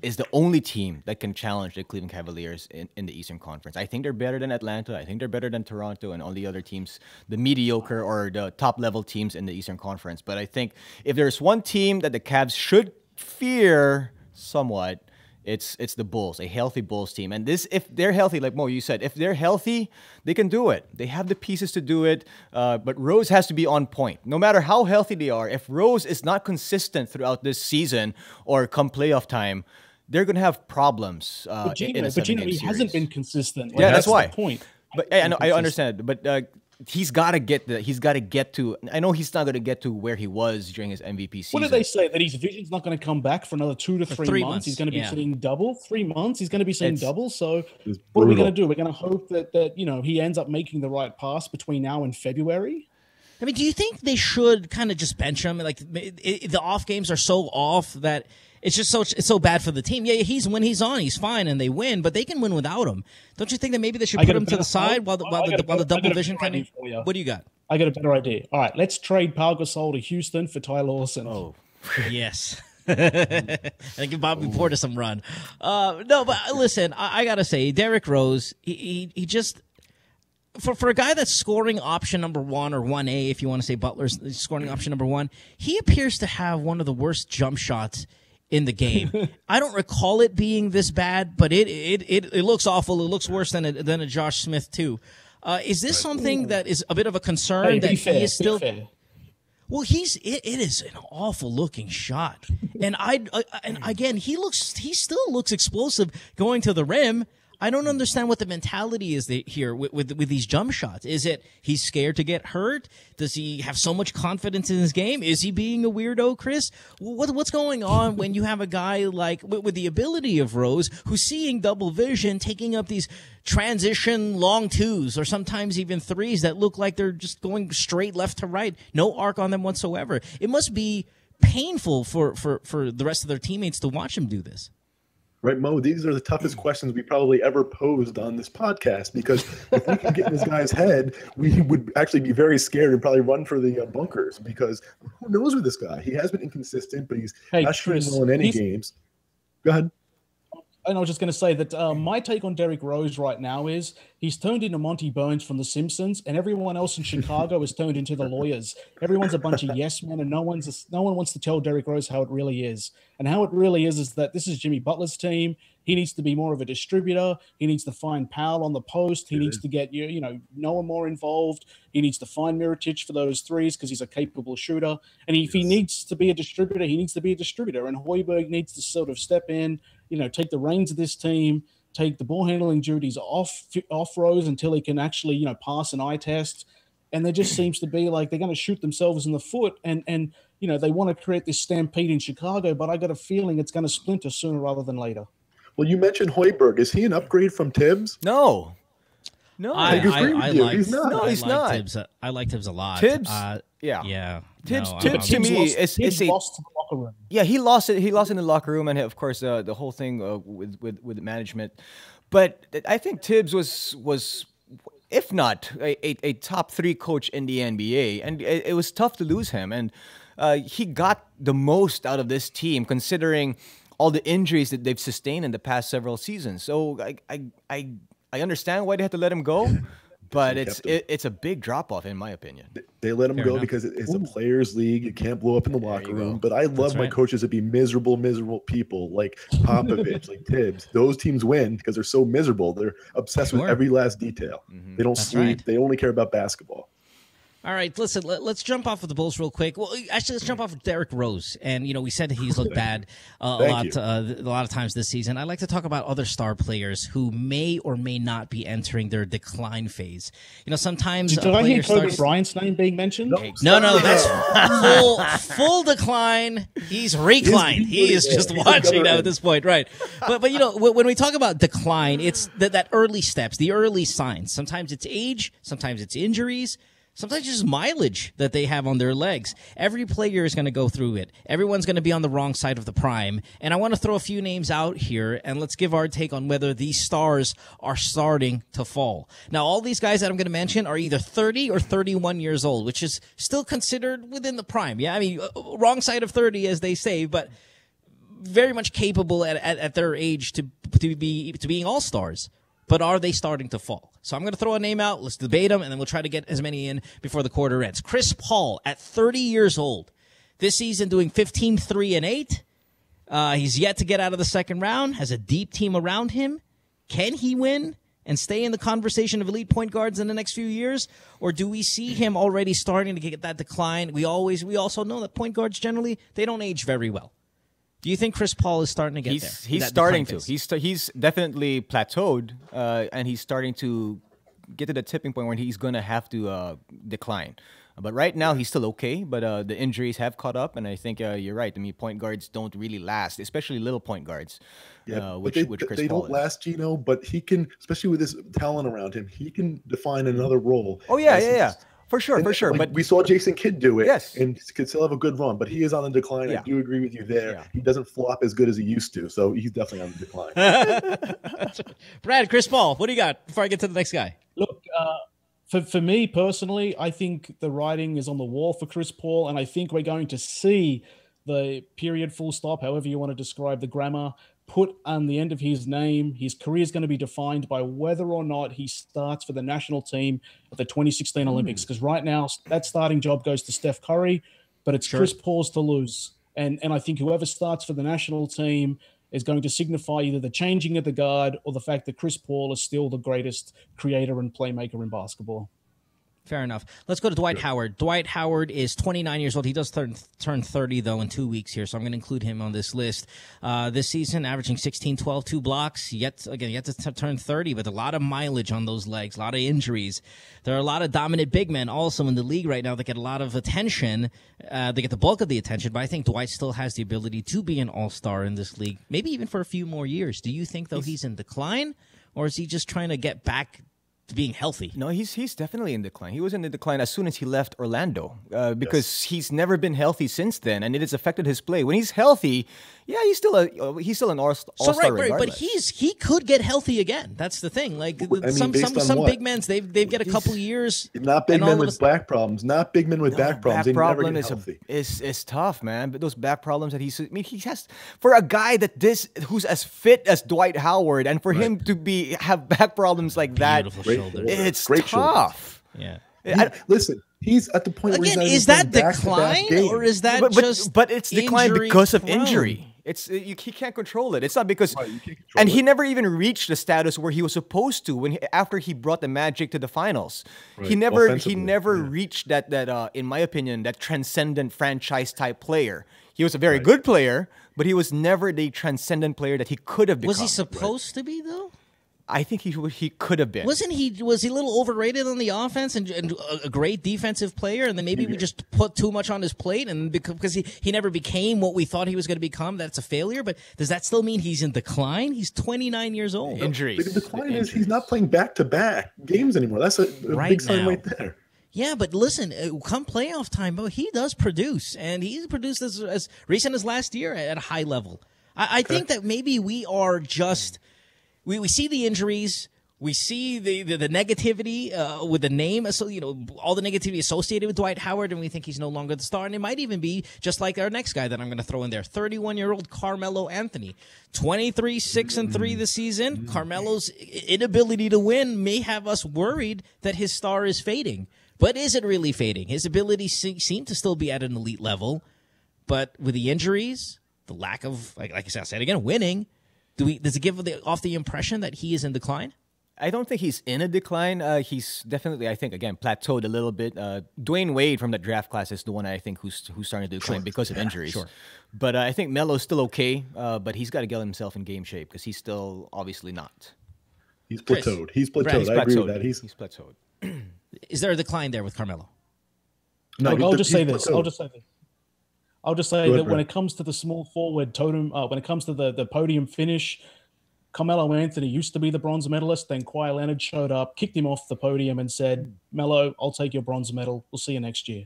is the only team that can challenge the Cleveland Cavaliers in the Eastern Conference. I think they're better than Atlanta. I think they're better than Toronto and all the other teams, the mediocre or the top-level teams in the Eastern Conference. But I think if there's one team that the Cavs should fear somewhat, it's the Bulls, a healthy Bulls team. And this, if they're healthy, like Mo, you said, if they're healthy, they can do it. They have the pieces to do it, but Rose has to be on point. No matter how healthy they are, if Rose is not consistent throughout this season or come playoff time, they're going to have problems in a 7-game series. He hasn't been consistent. Yeah, that's why. The point. But I understand, but he's got to get to. I know he's not going to get to where he was during his MVP season. What did they say? That his vision's not going to come back for another 2 to 3 months. He's going to be seeing double. 3 months. He's going to be seeing double. So what are we going to do? We're going to hope that he ends up making the right pass between now and February. I mean, do you think they should kind of just bench him? Like the off games are so off that it's just it's so bad for the team. Yeah, when he's on, he's fine and they win, but they can win without him. Don't you think that maybe they should put him to the side while the double vision kind of? What do you got? I got a better idea. All right, let's trade Pau Gasol to Houston for Ty Lawson. Oh, yes. And give Bobby Portis some run. No, but listen, I gotta say, Derrick Rose, he just. For a guy that's scoring option number 1 or 1A, if you want to say Butler's scoring option number 1, he appears to have one of the worst jump shots in the game. I don't recall it being this bad, but it looks awful. It looks worse than a Josh Smith too. Is this something that is a bit of a concern he is still? Well, it is an awful looking shot, and again he still looks explosive going to the rim. I don't understand what the mentality is here with these jump shots. Is it he's scared to get hurt? Does he have so much confidence in his game? Is he being a weirdo, Chris? What's going on when you have a guy like with the ability of Rose who's seeing double vision, taking up these transition long twos or sometimes even threes that look like they're just going straight left to right, no arc on them whatsoever? It must be painful for the rest of their teammates to watch him do this. Right, Mo, these are the toughest questions we probably ever posed on this podcast, because if we can get in this guy's head, we would actually be very scared and probably run for the bunkers, because who knows with this guy? He has been inconsistent, but he's not shooting well in any games. Go ahead. And I was just going to say that my take on Derrick Rose right now is he's turned into Monty Burns from The Simpsons, and everyone else in Chicago is turned into the lawyers. Everyone's a bunch of yes men, and no one wants to tell Derrick Rose how it really is. And how it really is that this is Jimmy Butler's team. He needs to be more of a distributor. He needs to find Powell on the post. He needs to get Noah more involved. He needs to find Mirotic for those threes because he's a capable shooter. And if he needs to be a distributor, he needs to be a distributor. And Hoiberg needs to sort of step in, take the reins of this team, take the ball handling duties off Rose until he can actually, pass an eye test. And there just seems to be like they're going to shoot themselves in the foot, and they want to create this stampede in Chicago, but I got a feeling it's going to splinter sooner rather than later. Well, you mentioned Hoiberg. Is he an upgrade from Tibbs? No. I agree with you. He's not. No, he's not. I like Tibbs a lot. Tibbs? Yeah. Tibbs No, to me is Tibbs a lost to the locker room. yeah, he lost it. He lost in the locker room, and of course the whole thing with management. But I think Tibbs was if not a top 3 coach in the NBA, and it was tough to lose him. And he got the most out of this team, considering all the injuries that they've sustained in the past several seasons. So I understand why they had to let him go. But it's a big drop off, in my opinion. They let him go because it's a players' league. You can't blow up in the locker room. But I love my coaches to be miserable people like Popovich, like Tibbs. Those teams win because they're so miserable. They're obsessed with every last detail. They don't sleep. Right. They only care about basketball. All right, listen, let's jump off of the Bulls real quick. Well, actually, let's jump off of Derrick Rose. And, we said that he's looked bad a lot of times this season. I'd like to talk about other star players who may or may not be entering their decline phase. Sometimes Did I hear Kobe Bryant's name being mentioned? No, that's full decline. He's reclined. He is just watching now at this point, right? But when we talk about decline, it's that early steps, the early signs. Sometimes it's age, sometimes it's injuries. Sometimes it's just mileage that they have on their legs. Every player is going to go through it. Everyone's going to be on the wrong side of the prime. And I want to throw a few names out here, and let's give our take on whether these stars are starting to fall. Now, all these guys that I'm going to mention are either 30 or 31 years old, which is still considered within the prime. Yeah, I mean, wrong side of 30, as they say, but very much capable at their age to being all-stars. But are they starting to fall? So I'm going to throw a name out. Let's debate them, and then we'll try to get as many in before the quarter ends. Chris Paul, at 30 years old, this season doing 15, 3, and 8. He's yet to get out of the second round, has a deep team around him. Can he win and stay in the conversation of elite point guards in the next few years? Or do we see him already starting to get that decline? We also know that point guards generally, they don't age very well. Do you think Chris Paul is starting to get there? He's starting to. He's definitely plateaued, and he's starting to get to the tipping point where he's going to have to decline. But right now, he's still okay, but the injuries have caught up, and I think you're right. I mean, point guards don't really last, especially little point guards, which Chris Paul is. They don't last, Jinno, but he can, especially with his talent around him, he can define another role. Oh, yeah. For sure. But we saw Jason Kidd do it, yes, and could still have a good run. But he is on the decline. I do agree with you there. Yeah. He doesn't flop as good as he used to, so he's definitely on the decline. Brad, Chris Paul, what do you got before I get to the next guy? Look, for me personally, I think the writing is on the wall for Chris Paul, and I think we're going to see the period, full stop, however you want to describe the grammar, put on the end of his name. His career is going to be defined by whether or not he starts for the national team at the 2016 Olympics. Because right now, that starting job goes to Steph Curry, but it's Chris Paul's to lose. And I think whoever starts for the national team is going to signify either the changing of the guard or the fact that Chris Paul is still the greatest creator and playmaker in basketball. Fair enough. Let's go to Dwight Howard. Dwight Howard is 29 years old. He does turn 30, though, in 2 weeks here, so I'm going to include him on this list. This season, averaging 16, 12, 2 blocks. Yet to turn 30, but a lot of mileage on those legs, a lot of injuries. There are a lot of dominant big men also in the league right now that get a lot of attention. They get the bulk of the attention, but I think Dwight still has the ability to be an all-star in this league, maybe even for a few more years. Do you think, though, he's in decline, or is he just trying to get back to being healthy? No, he's definitely in decline. He was in the decline as soon as he left Orlando because he's never been healthy since then, and it has affected his play. When he's healthy, yeah, he's still an all-star regardless. But he could get healthy again. That's the thing. Like some big men, they've got a couple years. Not big men with back problems. Not big men with back problems. Back problem is tough, man. But those back problems that he has, for a guy who's as fit as Dwight Howard, and for him to have back problems like that. It's great tough. Shoulders. Yeah. Listen, he's at the point where is that decline or is that but it's decline because of injury. He can't control it. It's not because he never even reached the status where he was supposed to after he brought the Magic to the finals. Right. He never reached that in my opinion, that transcendent franchise type player. He was a very good player, but he was never the transcendent player that he could have become. Was he supposed to be though? I think he could have been. Was he a little overrated on the offense and a great defensive player, and then maybe we just put too much on his plate, and because he never became what we thought he was going to become, that's a failure. But does that still mean he's in decline? He's 29 years old. Injuries. The decline is he's not playing back-to-back games anymore. That's a big sign right there. Yeah, but listen, come playoff time, he does produce, and he's produced as recent as last year at a high level. I think that maybe we are just we see the injuries. We see the negativity with the name, so all the negativity associated with Dwight Howard, and we think he's no longer the star. And it might even be just like our next guy that I'm going to throw in there, 31-year-old Carmelo Anthony, 23-6-3 this season. Carmelo's inability to win may have us worried that his star is fading, but is it really fading? His abilities seem to still be at an elite level, but with the injuries, the lack of, like I said again, winning, does it give off the impression that he is in decline? I don't think he's in a decline. He's definitely, I think, again, plateaued a little bit. Dwayne Wade from the draft class is the one I think who's starting to decline because of injuries. Sure. But I think Melo's still okay, but he's got to get himself in game shape because he's still obviously not. He's plateaued. He's plateaued. Brad, I agree with that. He's plateaued. Is there a decline there with Carmelo? No, I'll just say this. I'll just say that when it comes to the small forward totem, when it comes to the podium finish, Carmelo Anthony used to be the bronze medalist. Then Kawhi Leonard showed up, kicked him off the podium, and said, "Melo, I'll take your bronze medal. We'll see you next year."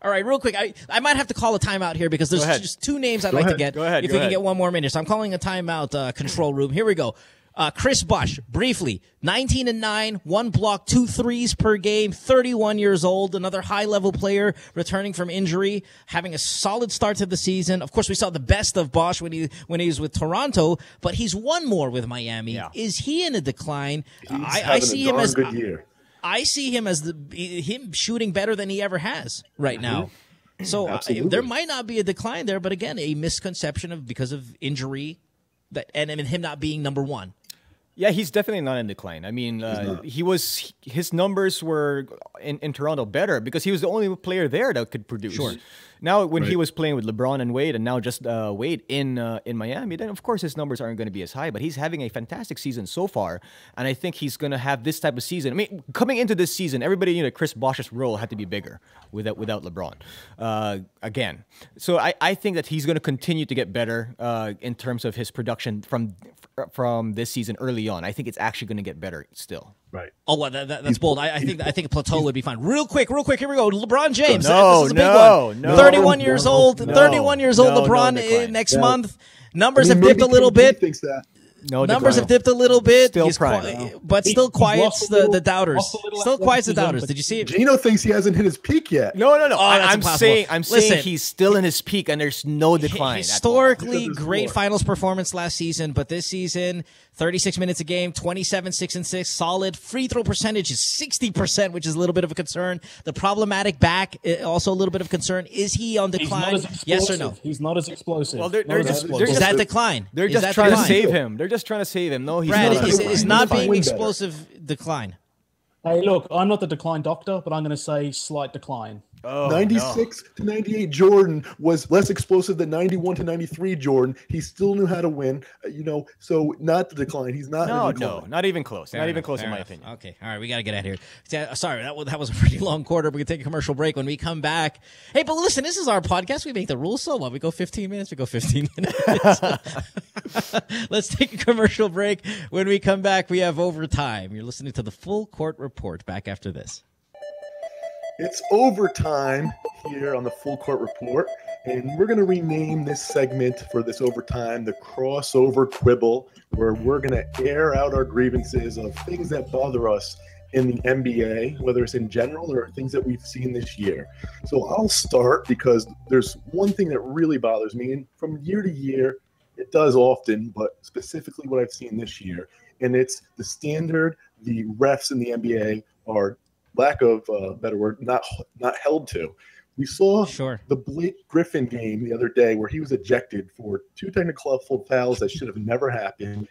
All right, real quick, I might have to call a timeout here because there's just two names I'd like to get. Go ahead. If we can get one more minute. So I'm calling a timeout, control room. Here we go. Chris Bosh, briefly, 19-9, 1 block, 2 threes per game, 31 years old, another high-level player returning from injury, having a solid start to the season. Of course, we saw the best of Bosh when he was with Toronto, but he's won more with Miami. Yeah. Is he in a decline? I see him as good year. I see him as him shooting better than he ever has right now. So there might not be a decline there, but again, a misconception because of injury and him not being number one. Yeah, he's definitely not in decline. I mean, his numbers were in Toronto better because he was the only player there that could produce. Sure. Now, when he was playing with LeBron and Wade, and now just Wade in Miami, then of course his numbers aren't going to be as high. But he's having a fantastic season so far, and I think he's going to have this type of season. I mean, coming into this season, everybody knew that Chris Bosh's role had to be bigger without LeBron again. So I think that he's going to continue to get better in terms of his production from this season early on. I think it's actually going to get better still. Right. Oh, well, that's bold. I think a plateau would be fine. Real quick, here we go. LeBron James. No, this is a big one. 31 years old. 31 years old. LeBron next month. Numbers have dipped a little bit. Thinks that. No, numbers have dipped a little bit. Still prime. But still quiets the doubters. Still quiets the doubters. Did you see it? Jinno thinks he hasn't hit his peak yet. No. I'm saying Listen, he's still in his peak, and there's no decline. Historically great finals performance last season, but this season, 36 minutes a game, 27, 6-6, solid. Free throw percentage is 60%, which is a little bit of a concern. The problematic back, also a little bit of concern. Is he on decline? Yes or no? He's not as explosive. Well, is that decline? They're just trying to save him. They're just trying to save him. No, he's Brad, not. Is not being explosive decline. Hey, look, I'm not the decline doctor, but I'm going to say slight decline. 96 to 98 Jordan was less explosive than 91 to 93 Jordan. He still knew how to win, so not the decline. He's not. No, not even close. Not even close in my opinion. Okay, all right, we got to get out of here. Sorry, that was a pretty long quarter. We can take a commercial break. When we come back, hey, but listen, this is our podcast. We make the rules so long. We go 15 minutes. We go 15 minutes. Let's take a commercial break. When we come back, we have overtime. You're listening to the Full Court Report. Back after this. It's overtime here on the Full Court Report, and we're going to rename this segment for this overtime the Crossover Quibble, where we're going to air out our grievances of things that bother us in the NBA, whether it's in general or things that we've seen this year. So I'll start because there's one thing that really bothers me, and from year to year, it does often, but specifically what I've seen this year, and it's the standard the refs in the NBA are, lack of a better word, not held to. We saw the Blake Griffin game the other day where he was ejected for 2 technical fouls that should have never happened.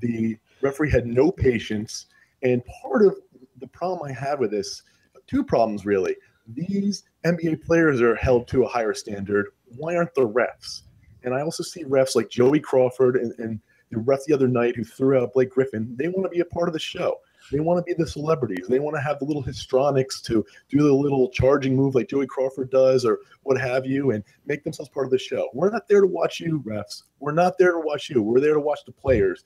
The referee had no patience, and part of the problem I have with this, 2 problems really. These NBA players are held to a higher standard. Why aren't the refs? And I also see refs like Joey Crawford and the ref the other night who threw out Blake Griffin. They want to be a part of the show. They want to be the celebrities. They want to have the little histrionics to do the little charging move like Joey Crawford does or what have you and make themselves part of the show. We're not there to watch you, refs. We're not there to watch you. We're there to watch the players.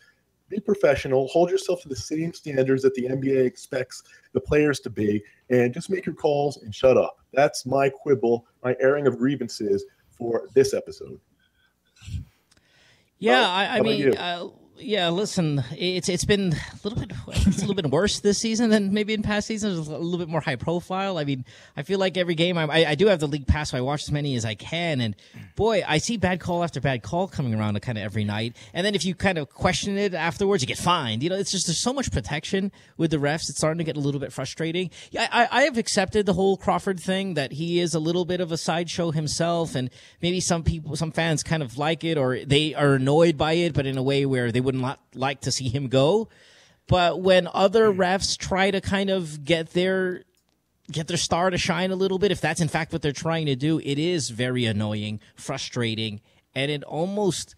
be professional, hold yourself to the same standards that the NBA expects the players to be, and just make your calls and shut up. That's my quibble, my airing of grievances for this episode. Yeah, I mean, yeah. Listen, it's been a little bit worse this season than maybe in past seasons. A little bit more high profile. I mean, I feel like every game I do have the league pass, so I watch as many as I can. And boy, I see bad call after bad call coming around kind of every night. And then if you kind of question it afterwards, you get fined. You know, it's just there's so much protection with the refs. It's starting to get a little bit frustrating. Yeah, I have accepted the whole Crawford thing, that he is a little bit of a sideshow himself, and maybe some fans kind of like it, or they are annoyed by it, but in a way where they would not like to see him go. But when other refs try to kind of get their star to shine a little bit, if that's in fact what they're trying to do, it is very annoying, frustrating, and it almost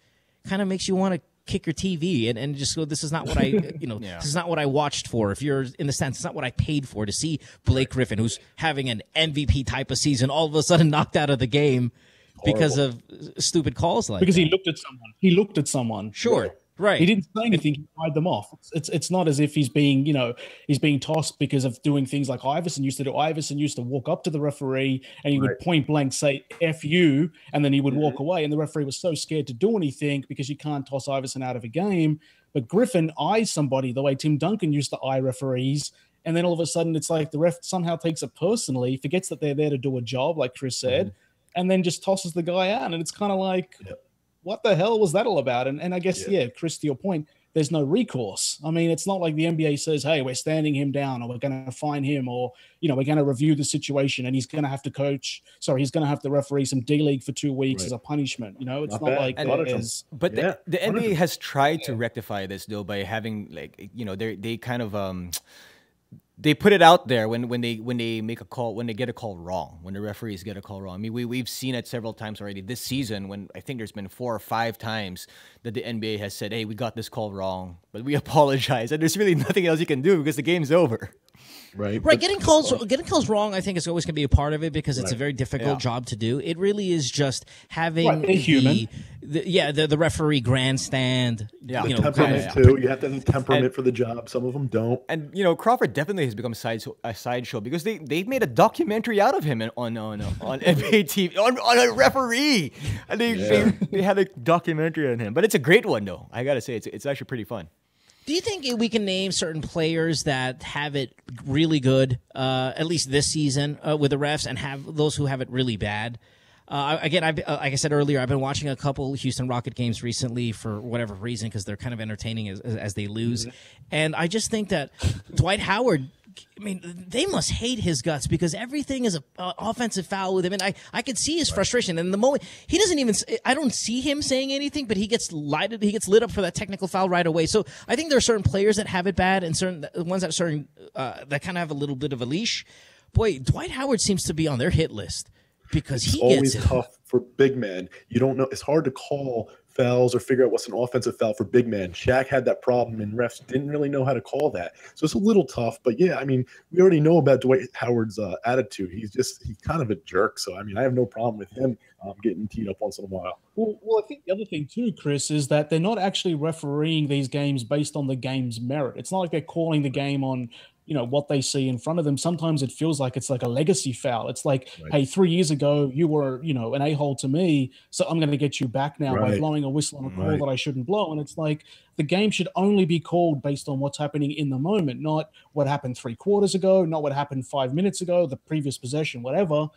kind of makes you want to kick your TV and just go, this is not what I, This is not what I watched for. If you're in the sense, it's not what I paid for, to see Blake Griffin, who's having an MVP type of season, all of a sudden knocked out of the game because of stupid calls like because that. He looked at someone. Sure. Right. He didn't say anything. He fired them off. It's not as if he's being tossed because of doing things like Iverson used to do. Iverson used to walk up to the referee and he would point blank say "F you," and then he would walk away. And the referee was so scared to do anything because you can't toss Iverson out of a game. But Griffin eyes somebody the way Tim Duncan used to eye referees. And then all of a sudden it's like the ref somehow takes it personally, forgets that they're there to do a job, like Chris said, and then just tosses the guy out. And it's kind of like... what the hell was that all about? And I guess, Chris, to your point, there's no recourse. I mean, it's not like the NBA says, hey, we're standing him down, or we're going to fine him, or, we're going to review the situation and he's going to have to he's going to have to referee some D-League for 2 weeks as a punishment. It's not like that is. But the NBA has tried to rectify this, though, by having, they kind of... they put it out there when they make a call, when they get a call wrong, when the referees get a call wrong. I mean, we've seen it several times already this season, when I think there's been 4 or 5 times that the NBA has said, hey, we got this call wrong, but we apologize. And there's really nothing else you can do because the game's over. Right. Getting calls wrong, I think, is always going to be a part of it because it's a very difficult job to do. It really is just having the referee grandstand. Yeah, the temperament too. You have to have the temperament for the job. Some of them don't. And Crawford definitely has become a sideshow because they made a documentary out of him on NBA TV on a referee. And they had a documentary on him. But it's a great one, though. I gotta say, it's actually pretty fun. Do you think we can name certain players that have it really good, at least this season, with the refs, and have those who have it really bad? Again, like I said earlier, I've been watching a couple Houston Rocket games recently for whatever reason because they're kind of entertaining as they lose. And I just think that Dwight Howard, I mean, they must hate his guts because everything is an offensive foul with him. And I could see his frustration. And the moment he doesn't even, I don't see him saying anything, but he gets lit up for that technical foul right away. So I think there are certain players that have it bad and certain ones that that kind of have a little bit of a leash. Boy, Dwight Howard seems to be on their hit list because he gets it. It's always tough for big men. You don't know. It's hard to call fouls or figure out what's an offensive foul for big men. Shaq had that problem, and refs didn't really know how to call that. So it's a little tough. But yeah, I mean, we already know about Dwight Howard's attitude. He's kind of a jerk. So I mean, I have no problem with him getting teed up once in a while. Well, I think the other thing too, Chris, is that they're not actually refereeing these games based on the game's merit. It's not like they're calling the game on what they see in front of them. Sometimes it feels like it's like a legacy foul. It's like, hey, 3 years ago, you were, an a-hole to me, so I'm going to get you back now by blowing a whistle on a call that I shouldn't blow. And it's like the game should only be called based on what's happening in the moment, not what happened 3 quarters ago, not what happened 5 minutes ago, the previous possession, whatever.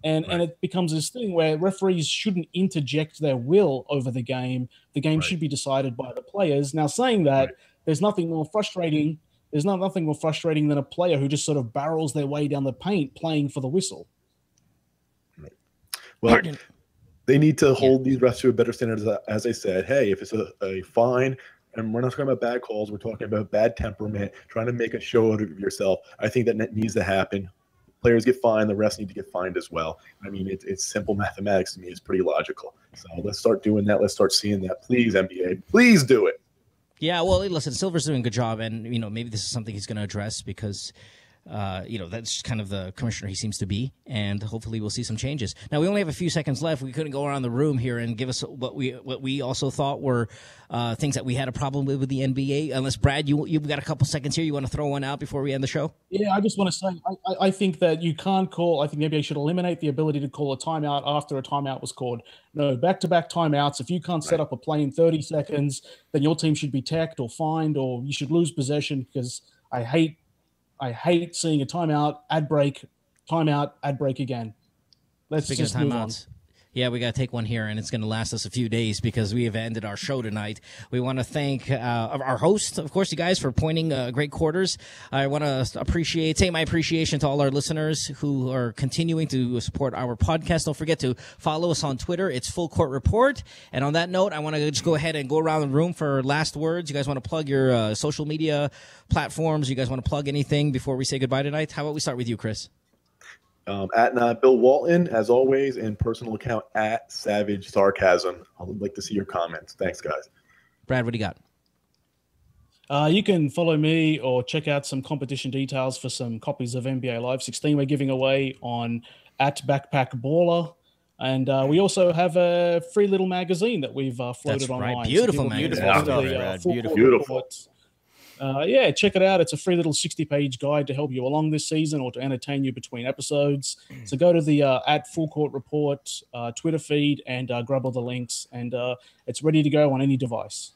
And it becomes this thing where referees shouldn't interject their will over the game. The game should be decided by the players. Now, saying that, there's nothing more frustrating. There's nothing more frustrating than a player who just sort of barrels their way down the paint playing for the whistle. Well, they need to hold these refs to a better standard. As I said, hey, if it's a fine, and we're not talking about bad calls, we're talking about bad temperament, trying to make a show out of yourself. I think that needs to happen. Players get fined, the refs need to get fined as well. I mean, it's simple mathematics to me. It's pretty logical. So let's start doing that. Let's start seeing that. Please, NBA, please do it. Yeah, well, listen, Silver's doing a good job, and maybe this is something he's going to address because that's kind of the commissioner he seems to be, and hopefully we'll see some changes. Now, we only have a few seconds left. We couldn't go around the room here and give us what we also thought were things that we had a problem with the NBA. Unless, Brad, you've got a couple seconds here. You want to throw one out before we end the show? Yeah, I just want to say, I think that you can't call. I think the NBA should eliminate the ability to call a timeout after a timeout was called. No, back-to-back timeouts. If you can't set up a play in 30 seconds, then your team should be teched or fined, or you should lose possession, because I hate seeing a timeout, ad break, timeout, ad break again. Let's Speaking just of move on. timeouts. Yeah, we got to take one here, and it's going to last us a few days because we have ended our show tonight. We want to thank our host, of course, you guys, for pointing great quarters. I want to say my appreciation to all our listeners who are continuing to support our podcast. Don't forget to follow us on Twitter. It's Full Court Report. And on that note, I want to just go ahead and go around the room for last words. You guys want to plug your social media platforms? You guys want to plug anything before we say goodbye tonight? How about we start with you, Chris? At Bill Walton, as always, and personal account at Savage Sarcasm. I would like to see your comments. Thanks, guys. Brad, what do you got? You can follow me or check out some competition details for some copies of NBA Live 16 we're giving away on at Backpack Baller. And we also have a free little magazine that we've floated That's online. right. Beautiful magazine. Beautiful. Check it out. It's a free little 60-page guide to help you along this season or to entertain you between episodes. So go to the at Full Court Report Twitter feed and grab all the links, and it's ready to go on any device.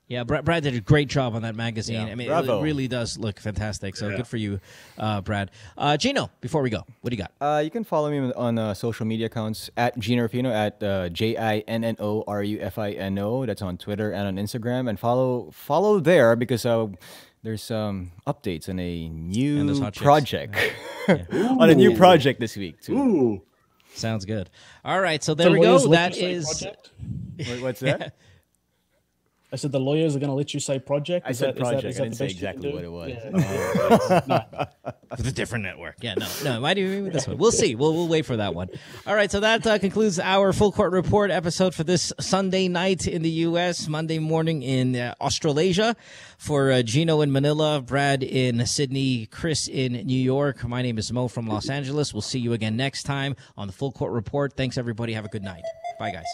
Yeah, Brad did a great job on that magazine. Yeah, I mean, bravo. it really does look fantastic. So good for you, Brad. Jinno, before we go, what do you got? You can follow me on social media accounts at Jinno Rufino, at JINNORUFINO. That's on Twitter and on Instagram. And follow there because there's some updates on a new project. On a new project this week, too. Ooh. Sounds good. All right, so there we go. That is... Wait, what's that? I said the lawyers are going to let you say project. I said project. I didn't say exactly what it was. Yeah. With a different network. Yeah, no. Why do you mean with this one? We'll see. We'll wait for that one. All right, so that concludes our Full Court Report episode for this Sunday night in the U.S., Monday morning in Australasia. For Jinno in Manila, Brad in Sydney, Chris in New York. My name is Mo from Los Angeles. We'll see you again next time on the Full Court Report. Thanks, everybody. Have a good night. Bye, guys.